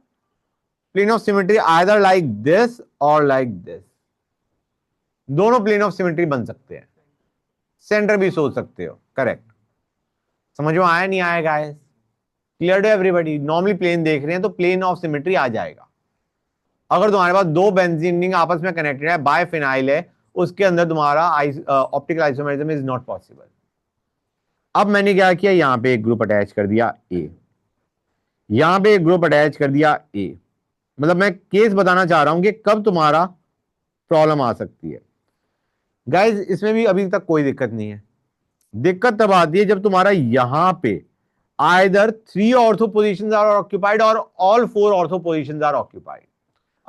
plane of symmetry either like this और लाइक दिस। दोनों प्लेन ऑफ सिमेट्री बन सकते हैं, सेंटर भी सोच सकते हो, करेक्ट। समझ में आया नहीं आया guys? Clear to everybody? Normally plane देख रहे हैं तो प्लेन ऑफ सिमेट्री आ जाएगा। अगर तुम्हारे पास दो बेंजीन रिंग आपस में कनेक्टेड है, बाय फिनाइल है, उसके अंदर तुम्हारा optical isomerism is not possible. अब मैंने क्या किया, यहां पे एक ग्रुप अटैच कर दिया ए, यहां पे एक ग्रुप अटैच कर दिया ए। मतलब मैं केस बताना चाह रहा हूं कि कब तुम्हारा प्रॉब्लम आ सकती है। गाइज इसमें भी अभी तक कोई दिक्कत नहीं है। दिक्कत तब आती है जब तुम्हारा यहां पे either 3 ortho positions are occupied और all 4 ortho positions are occupied.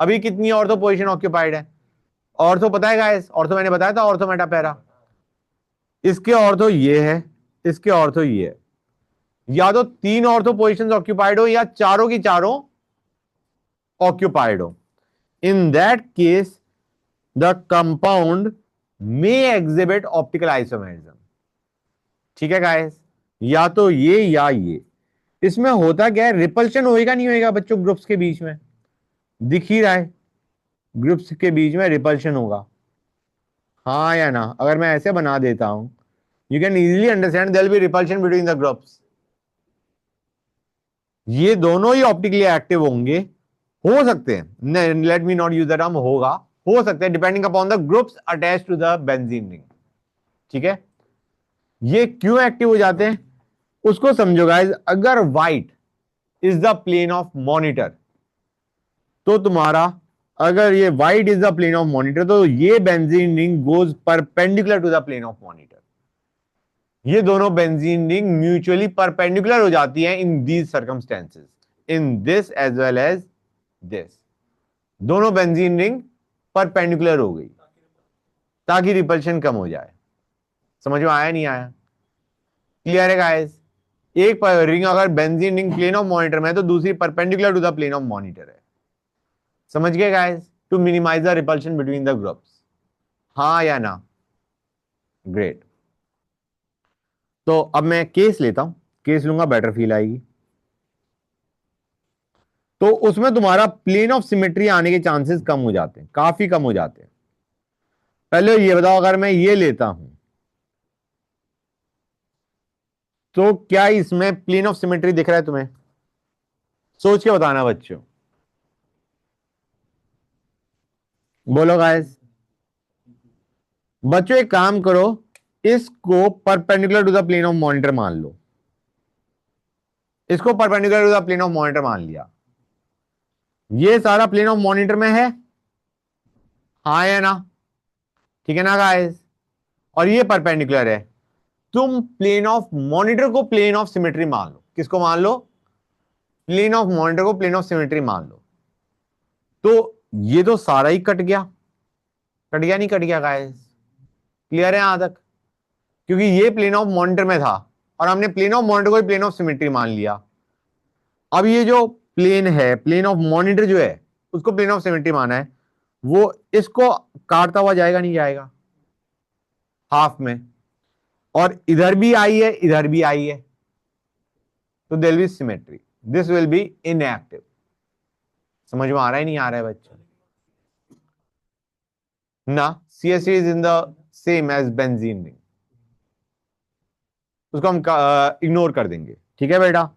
अभी कितनी ऑर्थो पोजीशन ऑक्यूपाइड है? ऑर्थो पता है गाइस? ऑर्थो मैंने बताया था, ऑर्थो मेटा पैरा। इसके ऑर्थो ये है, इसके ऑर्थो ये है। या तो 3 ऑर्थो पोजीशंस ऑक्यूपाइड हो या चारों की चारों ऑक्यूपाइड हो। In that case the compound may exhibit optical isomerism. ठीक है गाइस? या तो ये या ये। इसमें होता क्या है, रिपल्शन होएगा नहीं होएगा बच्चों ग्रुप्स के बीच में? दिख ही रहा है, ग्रुप्स के बीच में रिपल्शन होगा, हाँ या ना? अगर मैं ऐसे बना देता हूं, you can easily understand there will be repulsion between the groups. ये दोनों ही ऑप्टिकली एक्टिव होंगे, हो सकते हैं, let me not use the term होगा, हो सकते हैं depending upon the groups attached to the benzene ring. ठीक है? ये क्यों एक्टिव हो जाते हैं उसको समझो गाइस। अगर white is the plane of monitor तो तुम्हारा, अगर ये white is the plane of monitor तो ये benzene ring goes perpendicular to the plane of monitor. ये दोनों बेंजीन रिंग म्यूचुअली परपेंडिकुलर हो जाती हैं in these circumstances, in this as well as this. दोनों बेंजीन रिंग परपेंडिकुलर हो गई ताकि रिपल्शन कम हो जाए। समझ में आया नहीं आया? क्लियर है गाइस? एक रिंग अगर benzene ring plane of monitor में है तो दूसरी perpendicular to the plane of monitor है। समझ गए guys? To minimise the repulsion between the groups, हाँ या ना? ग्रेट। तो अब मैं केस लेता हूं, केस लूंगा बेटर फील आएगी। तो उसमें तुम्हारा प्लेन ऑफ सिमेट्री आने के चांसेस कम हो जाते हैं, काफी कम हो जाते हैं। पहले ये बताओ, अगर मैं ये लेता हूं तो क्या इसमें प्लेन ऑफ सिमेट्री दिख रहा है तुम्हें? सोच के बताना बच्चों, बोलो गाइस। बच्चों एक काम करो, इसको perpendicular to the plane of monitor मान लो, इसको perpendicular to the plane of monitor मान लिया। ये सारा प्लेन ऑफ मॉनिटर में है, हाँ या ना? ठीक है ना गाइस? और ये परपेंडिकुलर है। तुम प्लेन ऑफ मॉनिटर को प्लेन ऑफ सिमेट्री मान लो। किसको मान लो? प्लेन ऑफ मॉनिटर को प्लेन ऑफ सिमेट्री मान लो। तो ये तो सारा ही कट गया, कट गया नहीं कट गया गाइस? क्लियर है यहां तक? क्योंकि ये प्लेन ऑफ मॉनिटर में था और हमने प्लेन ऑफ मॉनिटर को प्लेन ऑफ सिमेट्री मान लिया। अब ये जो प्लेन है, प्लेन ऑफ मॉनिटर जो है उसको प्लेन ऑफ सिमेट्री माना है, वो इसको काटता हुआ जाएगा नहीं जाएगा हाफ में, और इधर भी आई है इधर भी आई है, तो there will be symmetry, this will be inactive. समझ में आ रहा है नहीं आ रहा है बच्चों? ना CH3 is in the same as benzene ring, उसको हम इग्नोर कर देंगे। ठीक है बेटा?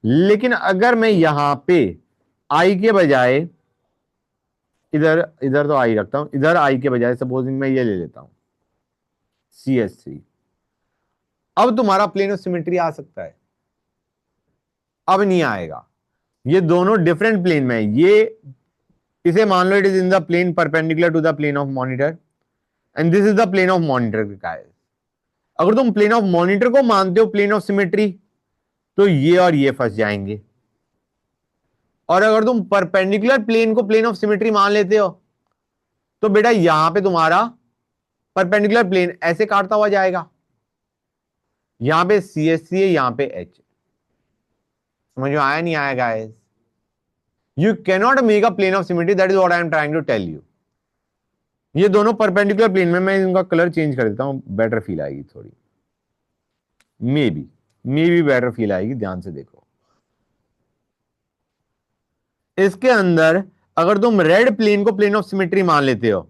लेकिन अगर मैं यहां पे आई के बजाय इधर, इधर तो आई रखता हूं, इधर आई के बजाय सपोजिंग मैं ये ले लेता हूं CH3। अब तुम्हारा प्लेन ऑफ सिमेट्री आ सकता है, अब नहीं आएगा। ये दोनों डिफरेंट प्लेन में है। ये इसे मान लो it is in the plane perpendicular to the plane of monitor, and this is the plane of monitor guys. अगर तुम प्लेन ऑफ मॉनिटर को मानते हो प्लेन ऑफ सिमेट्री, तो ये और ये फंस जाएंगे। और अगर तुम परपेंडिकुलर प्लेन को प्लेन ऑफ सिमेट्री मान लेते हो, तो बेटा यहां पे तुम्हारा परपेंडिकुलर प्लेन ऐसे काटता हुआ जाएगा, यहां पे CH3 है, यहां पे H। समझ में आया नहीं आया guys? You cannot make a plane of symmetry, that is what I am trying to tell you. ये दोनों परपेंडिकुलर प्लेन में, मैं इनका कलर चेंज कर देता हूं, बेटर फील आएगी थोड़ी, मे बी बेटर फील आएगी। ध्यान से देखो, इसके अंदर अगर तुम रेड प्लेन को प्लेन ऑफ सिमेट्री मान लेते हो,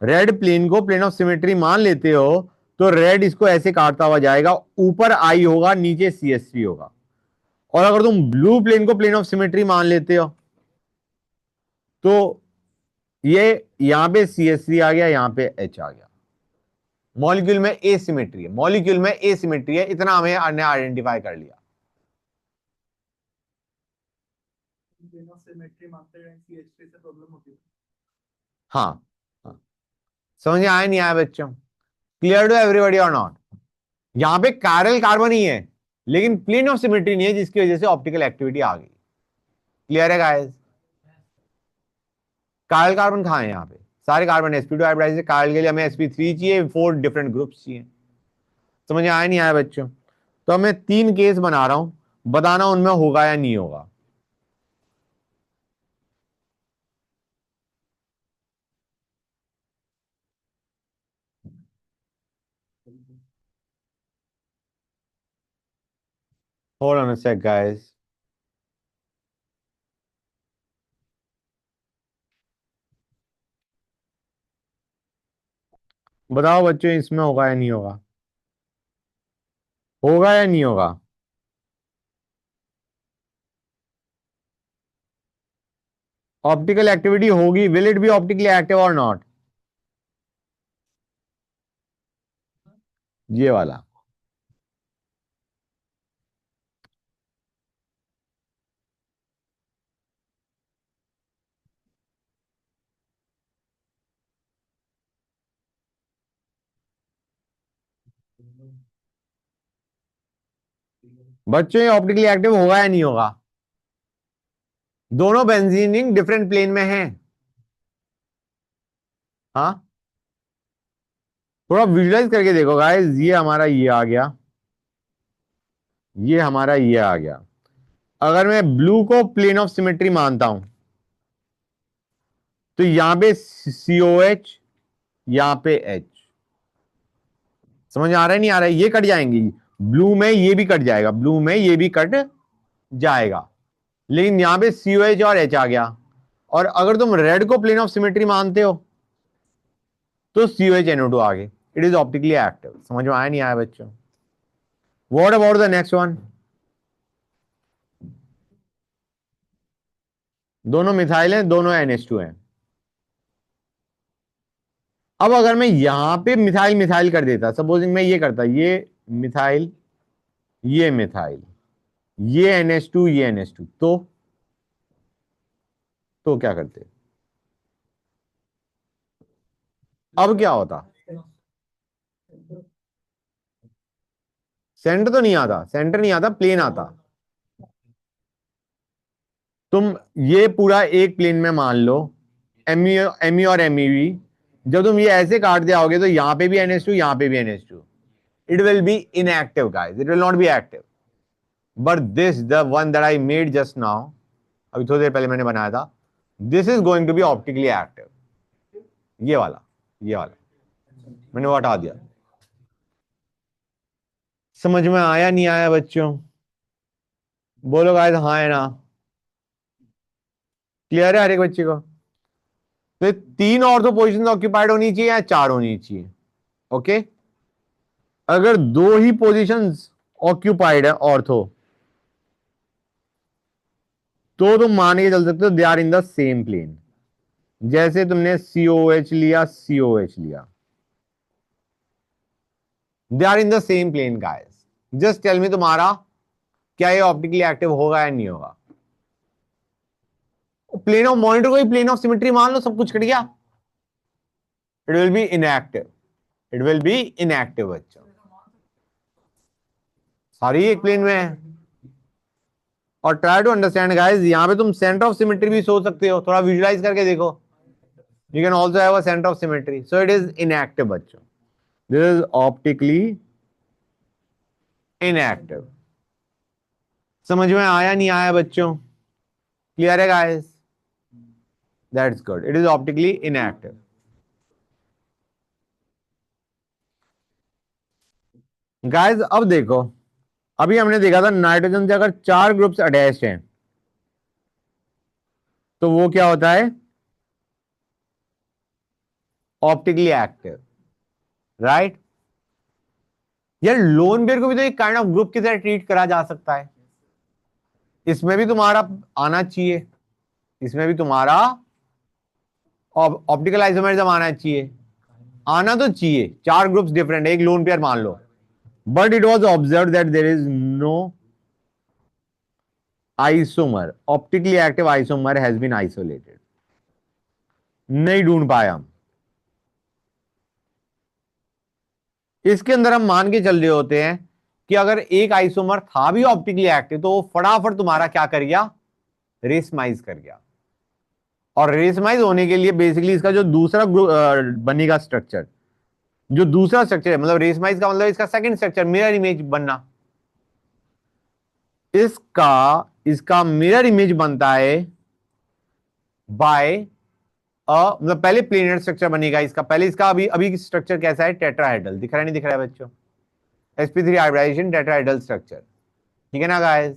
रेड प्लेन को प्लेन ऑफ सिमेट्री मान लेते हो, तो रेड इसको ऐसे काटता हुआ जाएगा, ऊपर आई होगा, नीचे CH3 होगा। और अगर तुम ब्लू प्लेन को प्लेन ऑफ सिमेट्री मान लेते हो, तो ये यहां पे CH3 आ गया, यहां पे H आ गया। मॉलिक्यूल में एसिमेट्री है, मॉलिक्यूल में एसिमेट्री है, इतना हमें आइडेंटिफाई कर लिया। हाँ, हाँ। समझ में आया नहीं आया बच्चों? क्लियर टू एवरीबॉडी और नॉट? यहां पे कायरल कार्बन ही है, लेकिन प्लेन ऑफ सिमेट्री नहीं है, जिसकी वजह से ऑप्टिकल एक्टिविटी आ गई। क्लियर है गाइस? कायरल कार्बन कहां है? यहाँ पे सारे कार्बन sp2 हाइब्रिडाइज है। कायरल के लिए हमें sp3 चाहिए, 4 डिफरेंट ग्रुप्स चाहिए। समझ में आया नहीं आया बच्चों? तो मैं 3 केस बना रहा हूं, बताना उनमें होगा या नहीं होगा। Hold on a sec guys. बताओ बच्चों, इसमें होगा या नहीं होगा? होगा या नहीं होगा? ऑप्टिकल एक्टिविटी होगी, will it be optically active और नॉट? ये वाला। बच्चों ये ऑप्टिकली एक्टिव होगा या नहीं होगा? दोनों बेंजीनिंग डिफरेंट प्लेन में हैं। हाँ, थोड़ा विजुलाइज करके देखो गाइस। ये हमारा ये आ गया, ये हमारा ये आ गया। अगर मैं ब्लू को प्लेन ऑफ सिमेट्री मानता हूं, तो यहां पे COH, यहां पे H। समझ में आ रहा है नहीं आ रहा है? ये कट जाएंगी, ब्लू में ये भी कट जाएगा, ब्लू में ये भी कट जाएगा, लेकिन यहां पे COH और H आ गया। और अगर तुम रेड को प्लेन ऑफ सिमेट्री मानते हो, तो COH NO2 आ गए। It is optically active. समझ में आया नहीं आया बच्चों? What about the next one? दोनों मिथाइल हैं, दोनों NH2 हैं। अब अगर मैं यहां पे मिथाइल मिथाइल कर देता, सपोजिंग मैं ये करता, ये मिथाइल, ये मिथाइल, ये NH2, ये NH2, तो क्या करते? अब क्या होता? सेंटर तो नहीं आता, सेंटर नहीं आता, प्लेन आता। तुम ये पूरा एक प्लेन में मान लो, एमी और MEV। जब तुम ये ऐसे काट जाओगे, तो यहां पे भी NH2, यहां पे भी NH2। It will be inactive guys, it will not be active. But this the one that I made just now, अभी थोड़ी देर पहले मैंने बनाया था, this is going to be optically active. ये वाला, ये वाला मैंने वो हटा दिया। समझ में आया नहीं आया बच्चों? बोलो गाइस, हाँ है ना? क्लियर है हर एक बच्चे को? तो 3 ऑर्थो पोजिशन ऑक्यूपाइड होनी चाहिए या 4 होनी चाहिए? ओके, अगर 2 ही पोजीशंस ऑक्यूपाइड है ऑर्थो, तो तुम मान के चल सकते हो they are in the same plane. जैसे तुमने COH लिया, COH लिया, they are in the same plane guys. Just tell me तुम्हारा क्या ये ऑप्टिकली एक्टिव होगा या नहीं होगा। प्लेन ऑफ मॉनिटर को ही प्लेन ऑफ सिमेट्री मान लो, सब कुछ कट गया। It will be inactive, it will be inactive बच्चों, सारी एक प्लेन में है। और ट्राई टू अंडरस्टैंड गाइस, यहां पे तुम सेंटर ऑफ सिमेट्री भी सोच सकते हो, थोड़ा विजुलाइज करके देखो। You can also have a centre of symmetry, so it is inactive बच्चों, दिस इज ऑप्टिकली इनएक्टिव। समझ में आया नहीं आया बच्चों? क्लियर है guys? That's good, it is optically inactive. Guys अब देखो, अभी हमने देखा था नाइट्रोजन से अगर 4 ग्रुप्स अटैच्ड हैं तो वो क्या होता है? Optically active, right? यार लोन पेयर को भी तो एक काइंड ऑफ ग्रुप की तरह ट्रीट करा जा सकता है। इसमें भी तुम्हारा आना चाहिए, इसमें भी तुम्हारा ऑप्टिकल आइसोमरिज्म आना चाहिए, आना तो चाहिए। 4 ग्रुप्स डिफरेंट है, एक लोन पेयर मान लो, but it was observe that there is no isomer, optically active isomer has been isolated. नहीं ढूंढ पाए हम। इसके अंदर हम मान के चल रहे होते हैं कि अगर एक आइसोमर था भी ऑप्टिकली एक्टिव तो वो फटाफट तुम्हारा क्या कर गया? रेसमाइज कर गया। और रेसमाइज होने के लिए बेसिकली इसका जो दूसरा बनेगा स्ट्रक्चर, जो दूसरा स्ट्रक्चर है, मतलब रेसमाइज का मतलब इसका सेकंड स्ट्रक्चर मिरर इमेज बनना, इसका मिरर इमेज बनता है बाय मतलब पहले प्लेनर स्ट्रक्चर बनेगा इसका, पहले इसका अभी अभी स्ट्रक्चर कैसा है? टेट्राहेड्रल। दिख रहा है नहीं दिख रहा है बच्चों? sp3 हाइब्रिडाइजेशन टेट्राहेड्रल स्ट्रक्चर, ठीक है ना गाइस?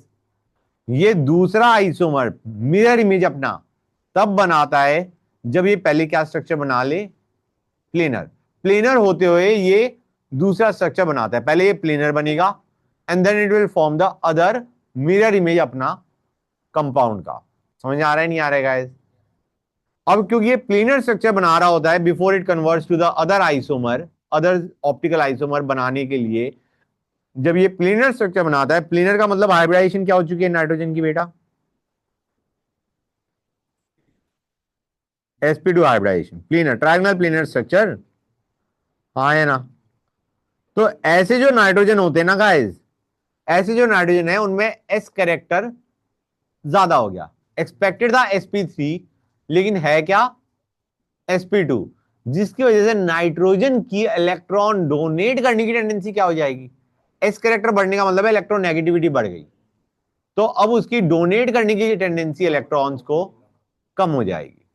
ये दूसरा आइसोमर मिरर इमेज अपना तब बनाता है जब ये पहले क्या स्ट्रक्चर बना ले? प्लेनर। प्लेनर होते हुए ये दूसरा स्ट्रक्चर बनाता है, पहले ये प्लेनर बनेगा and then it will form the other mirror image अपना कंपाउंड का। समझ आ रहा है नहीं आ रहा है गाइस? अब क्योंकि ये प्लेनर स्ट्रक्चर बना रहा होता है before it converts to the other isomer, other optical isomer बनाने के लिए जब ये प्लेनर स्ट्रक्चर बनाता है, प्लेनर का मतलब हाइब्रिडाइजेशन क्या हो चुकी है नाइट्रोजन की बेटा? sp2 hybridisation, planar, trigonal planar structure, हाँ है ना? तो ऐसे जो नाइट्रोजन होते हैं ना गाइस, ऐसे जो नाइट्रोजन है उनमें s कैरेक्टर ज्यादा हो गया। एक्सपेक्टेड था sp3 लेकिन है क्या? sp2, जिसकी वजह से नाइट्रोजन की इलेक्ट्रॉन डोनेट करने की टेंडेंसी क्या हो जाएगी? s कैरेक्टर बढ़ने का मतलब है इलेक्ट्रोनेगेटिविटी बढ़ गई, तो अब उसकी डोनेट करने की टेंडेंसी इलेक्ट्रॉन्स को कम हो जाएगी।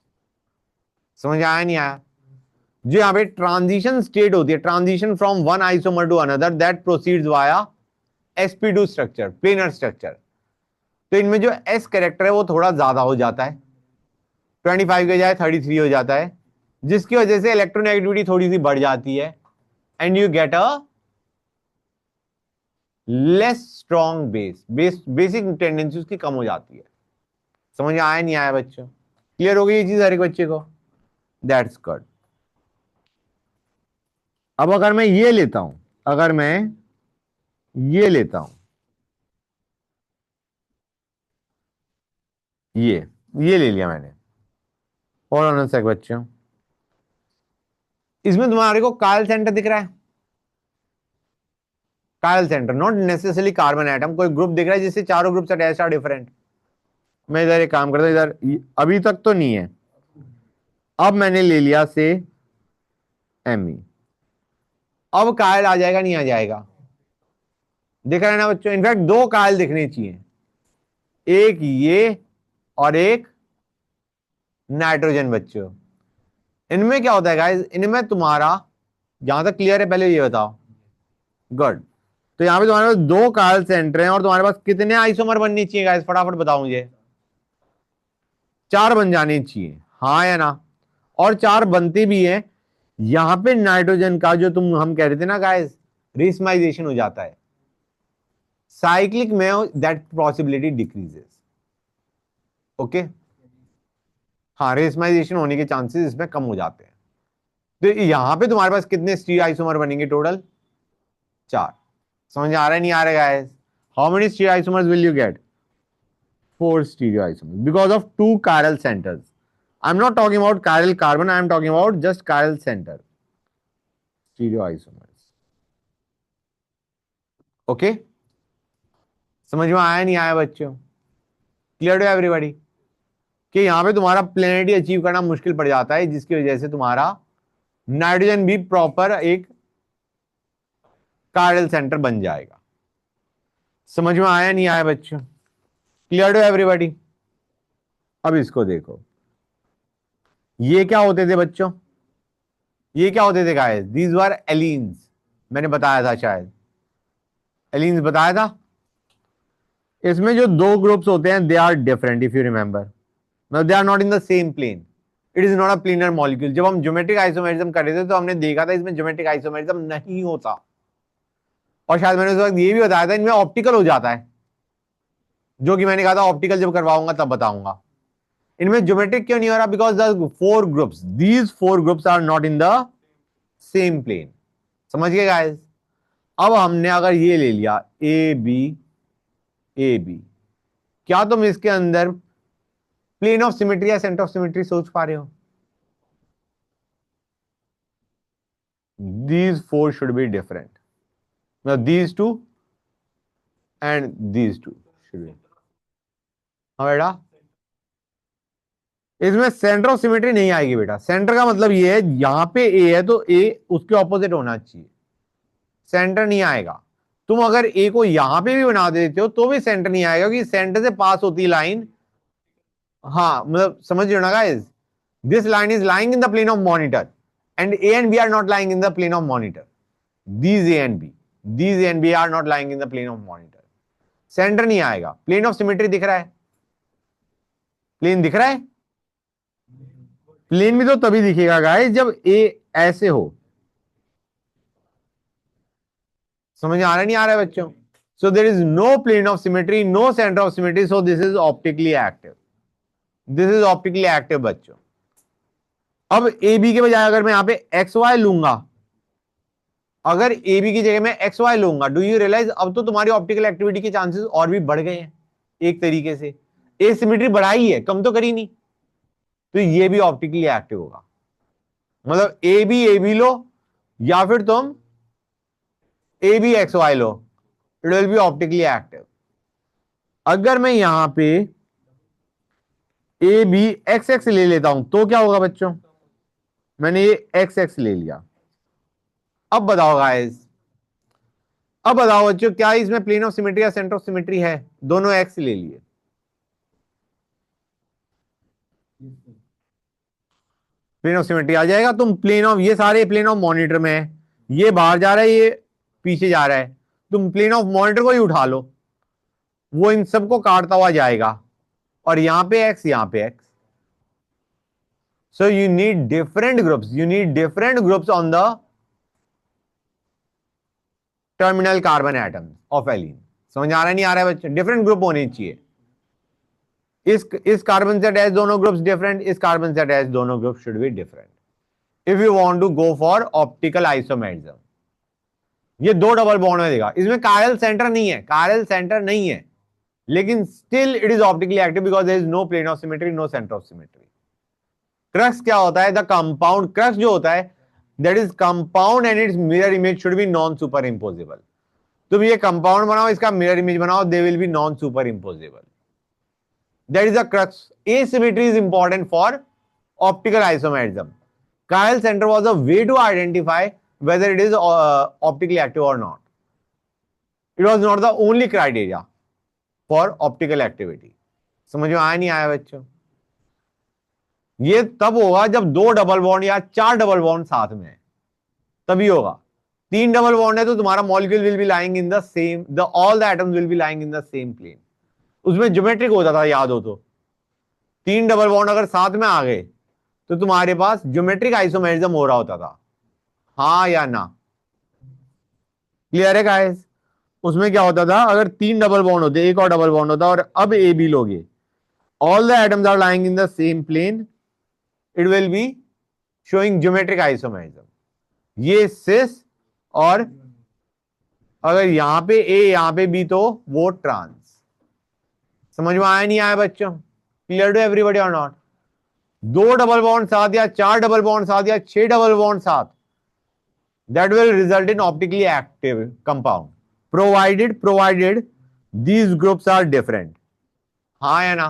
समझ आया नहीं आया? जो यहां पे ट्रांजिशन स्टेट होती है, transition from one isomer to another, that proceeds via sp2 structure, planar structure. तो इनमें जो s कैरेक्टर है वो थोड़ा ज्यादा हो जाता है, 25 के जाए 33 हो जाता है, जिसकी वजह से इलेक्ट्रोनेगेटिविटी थोड़ी सी बढ़ जाती है and you get a less strong basic tendency उसकी कम हो जाती है। समझ आया नहीं आया बच्चों? क्लियर हो गई ये चीज हर एक बच्चे को? That's good. अब अगर मैं ये लेता हूं, अगर मैं ये लेता हूं, ये ले लिया मैंने, और ऑन सेक बच्चों, इसमें तुम्हारे को कायल सेंटर दिख रहा है? कायल centre, not necessarily carbon atom, कोई ग्रुप दिख रहा है जिससे चारों ग्रुप अटैच आर डिफरेंट। मैं इधर एक काम करता हूं, इधर अभी तक तो नहीं है, अब मैंने ले लिया से Me, अब कायल आ जाएगा नहीं आ जाएगा? दिख रहा है ना बच्चों? इनफैक्ट दो कायल दिखने चाहिए, एक ये और एक नाइट्रोजन बच्चों। इनमें क्या होता है गाइस? इनमें तुम्हारा, जहां तक क्लियर है पहले ये बताओ। गुड। तो यहां पे तुम्हारे पास दो कायल सेंटर हैं और तुम्हारे पास कितने आइसोमर बननी चाहिए गाइस? फटाफट बताओ मुझे। 4 बन जाने चाहिए, हाँ या ना? और 4 बनते भी हैं। यहां पे नाइट्रोजन का जो तुम हम कह रहे थे ना गाइस, रेसमाइजेशन हो जाता है, साइक्लिक में दैट पॉसिबिलिटी डिक्रीजेस। ओके, हाँ, रेशमाइजेशन होने के चांसेस इसमें कम हो जाते हैं। तो यहां पे तुम्हारे पास कितने स्टीरियो आइसोमर बनेंगे टोटल? 4। समझ आ रहा है नहीं आ रहा है? How many stereo isomers will you get? 4 stereo isomers because of 2 chiral centers. I'm not talking about chiral carbon, I am talking about just chiral center stereoisomers. Okay, समझ में आया नहीं आया बच्चों? क्लियर टू एवरीबॉडी कि यहां पे तुम्हारा प्लेनिटी अचीव करना मुश्किल पड़ जाता है, जिसकी वजह से तुम्हारा नाइट्रोजन भी प्रॉपर एक कार्डियल सेंटर बन जाएगा। समझ में आया नहीं आया बच्चों? Clear to everybody? अब इसको देखो, ये क्या होते थे बच्चों? ये क्या होते थे गाइस? These were एलीन्स। मैंने बताया था शायद, एलीन्स बताया था। इसमें जो दो ग्रुप्स होते हैं they are different, if you remember, मतलब they are not in the same plane. It is not a planar molecule. जब हम ज्योमेट्रिक आइसोमेरिज्म कर रहे थे तो हमने देखा था इसमें ज्योमेट्रिक आइसोमेरिज्म नहीं होता, और शायद मैंने उस वक्त ये भी बताया था इनमें ऑप्टिकल हो जाता है, जो कि मैंने कहा था ऑप्टिकल जब करवाऊंगा तब बताऊंगा। इनमें ज्योमेट्रिक क्यों नहीं हो रहा? Because the 4 groups, these 4 groups are not in the same plane. समझ गए गाइस? अब हमने अगर ये ले लिया ए बी, ए बी, क्या तुम इसके अंदर प्लेन ऑफ सिमेट्री या सेंटर ऑफ सिमेट्री सोच पा रहे हो? These 4 should be different. Now these 2 and these 2 should be. हाँ बेटा, इसमें सेंटर ऑफ सिमेट्री नहीं आएगी बेटा। सेंटर का मतलब ये है यहां पे ए है तो ए उसके ऑपोजिट होना चाहिए, सेंटर नहीं आएगा। तुम अगर ए को यहां पे भी बना देते हो तो भी सेंटर नहीं आएगा, क्योंकि सेंटर से पास होती लाइन, हाँ मतलब समझ रहे हो ना guys, this line is lying in the plane of monitor and A and B are not lying in the plane of monitor. These A and B, these A and B are not lying in the plane of monitor. Centre नहीं आएगा। प्लेन ऑफ सिमेट्री दिख रहा है? प्लेन दिख रहा है? प्लेन भी तो तभी दिखेगा गाइस जब ए ऐसे हो। समझ आ रहा नहीं आ रहा है बच्चों? So there is no plane of symmetry, no centre of symmetry, so this is optically active. This is optically active बच्चों। अब ए बी के बजाय अगर मैं यहां पे एक्स वाई लूंगा, अगर ए बी की जगह मैं एक्स वाई लूंगा, डू यू रियलाइज अब तो तुम्हारी ऑप्टिकल एक्टिविटी के चांसेस और भी बढ़ गए हैं एक तरीके से। ए सिमेट्री बढ़ाई है, कम तो करी नहीं, तो ये भी ऑप्टिकली एक्टिव होगा। मतलब ए बी लो या फिर तुम ए बी एक्स वाई लो, it will be optically active. अगर मैं यहां पे ए बी एक्स एक्स ले लेता हूं तो क्या होगा बच्चों? मैंने ये एक्स एक्स ले लिया। अब बताओ गाइस, अब बताओ बच्चों, क्या इसमें प्लेन ऑफ सिमेट्री या सेंटर ऑफ सिमेट्री है? दोनों एक्स ले लिए, प्लेन ऑफ सिमेट्री आ जाएगा। तुम प्लेन ऑफ, ये सारे प्लेन ऑफ मॉनिटर में है, ये बाहर जा रहा है, ये पीछे जा रहा है, तुम प्लेन ऑफ मॉनिटर को ही उठा लो, वो इन सबको काटता हुआ जाएगा, और यहां पे एक्स, यहां पे X. So you need different groups, you need different groups on the terminal carbon atom of allene. समझ आ रहा है नहीं आ रहा है बच्चे? डिफरेंट ग्रुप होने चाहिए। इस कार्बन से अटैच दोनों ग्रुप्स डिफरेंट, इस कार्बन से अटैच दोनों group should be different if you want to go for optical isomerism. ये दो डबल बॉन्ड में देगा, इसमें कायरल सेंटर नहीं है, कायरल सेंटर नहीं है, लेकिन still it is optically active because there is no plane of symmetry, no centre of symmetry. Crux क्या होता है? द कंपाउंड क्रक्स जो होता है, that is compound and it's mirror image should be non superimposable. तुम ये कंपाउंड बनाओ, इसका मिरर इमेज बनाओ, they will be non superimposable. That is the crux. Asymmetry is important for optical isomerism. Chiral center was a way to identify whether it is optically active or not. It was not the only criteria for optical activity. समझ में आया नहीं आया बच्चों? ये तब होगा जब 2 डबल बॉन्ड या 4 डबल बॉन्ड साथ में है, तभी होगा। 3 डबल बॉन्ड है तो तुम्हारा molecule will be lying in the same, the all the atoms will be lying in the same plane. उसमें ज्योमेट्रिक होता था, याद हो तो। 3 डबल बॉन्ड अगर साथ में आ गए तो तुम्हारे पास ज्योमेट्रिक आइसोमेरिज्म हो रहा होता था, हाँ या ना? क्लियर है गाइस? उसमें क्या होता था, अगर 3 डबल बॉन्ड होते, एक और डबल बॉन्ड होता, और अब ए बी लोगे, all the atoms are lying in the same plane, it will be showing geometric isomerism. ये cis और अगर यहां पे A यहां पे B तो वो ट्रांस। समझ में आया नहीं आया बच्चों? क्लियर टू एवरीबॉडी और नॉट? 2 डबल बॉन्ड साथ या 4 डबल बॉन्ड साथ या 6 डबल बॉन्ड साथ, that will result in optically active compound provided these groups are different. हाँ या ना?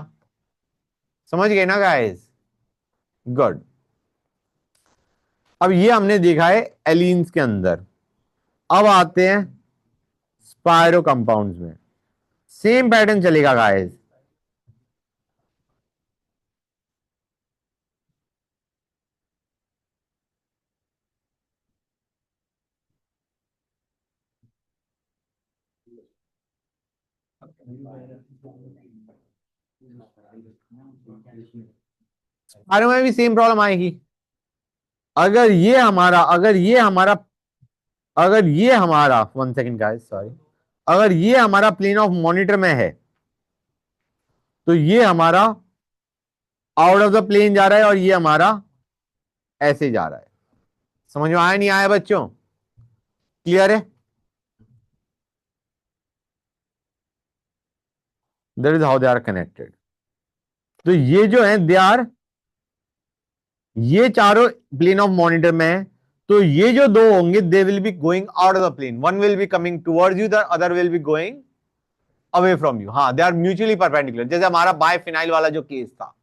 समझ गए ना गाइस? गुड। अब ये हमने देखा है एलीन्स के अंदर। अब आते हैं स्पायरो कंपाउंड्स में। सेम पैटर्न चलेगा गाइस। स्पायरो में भी सेम प्रॉब्लम आएगी। अगर ये हमारा 1 सेकेंड गाइस, सॉरी, अगर ये हमारा प्लेन ऑफ मॉनिटर में है तो ये हमारा आउट ऑफ द प्लेन जा रहा है और ये हमारा ऐसे जा रहा है। समझ में आया नहीं आया बच्चों? क्लियर है? That is how they are connected. तो ये जो है दे आर, ये चारों प्लेन ऑफ मॉनिटर में है, तो ये जो दो होंगे they will be going out of the plane, one will be coming towards you, the other will be going away from you. हाँ, दे आर म्यूचुअली परपेंडिकुलर, जैसे हमारा बायफिनाइल वाला जो केस था।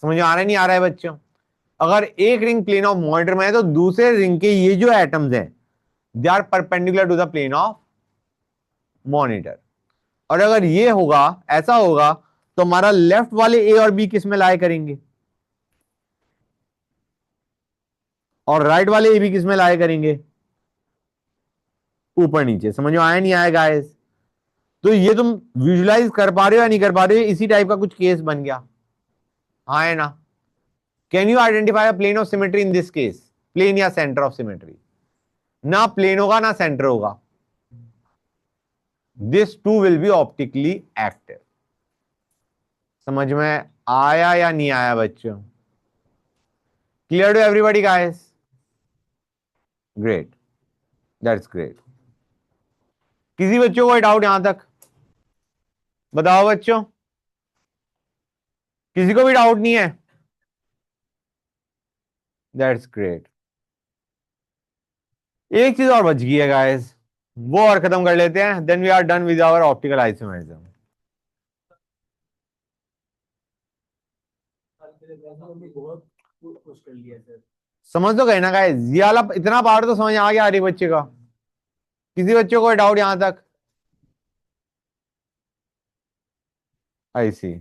समझ में आ रहा है नहीं आ रहा है बच्चों? अगर एक रिंग प्लेन ऑफ मॉनिटर में है तो दूसरे रिंग के ये जो एटम्स हैं they are perpendicular to the plane of monitor. और अगर ये होगा, ऐसा होगा, तो हमारा लेफ्ट वाले ए और बी किस में लाए करेंगे और राइट वाले ए बी किस में लाए करेंगे? ऊपर नीचे। समझ में आया नहीं आया गाइस? तो ये तुम विजुलाइज कर पा रहे हो या नहीं कर पा रहे हो? इसी टाइप का कुछ केस बन गया। हाँ है ना? Can you identify a plane of symmetry in this case? Plane या सेंटर ऑफ सिमेट्री? ना प्लेन होगा ना सेंटर होगा, this too will be optically active. समझ में आया या नहीं आया बच्चों? Clear to everybody guys? Great, that's great. किसी बच्चों को डाउट यहां तक? बताओ बच्चों, किसी को भी डाउट नहीं है? That's great. एक चीज और बच गई है गाइस, वो और खत्म कर लेते हैं, then we are done with our optical isomerism. समझ तो गए ना गाइस? ये वाला इतना पार्ट तो समझ आ गया हर एक बच्चे का? किसी बच्चे को डाउट यहां तक? आई सी।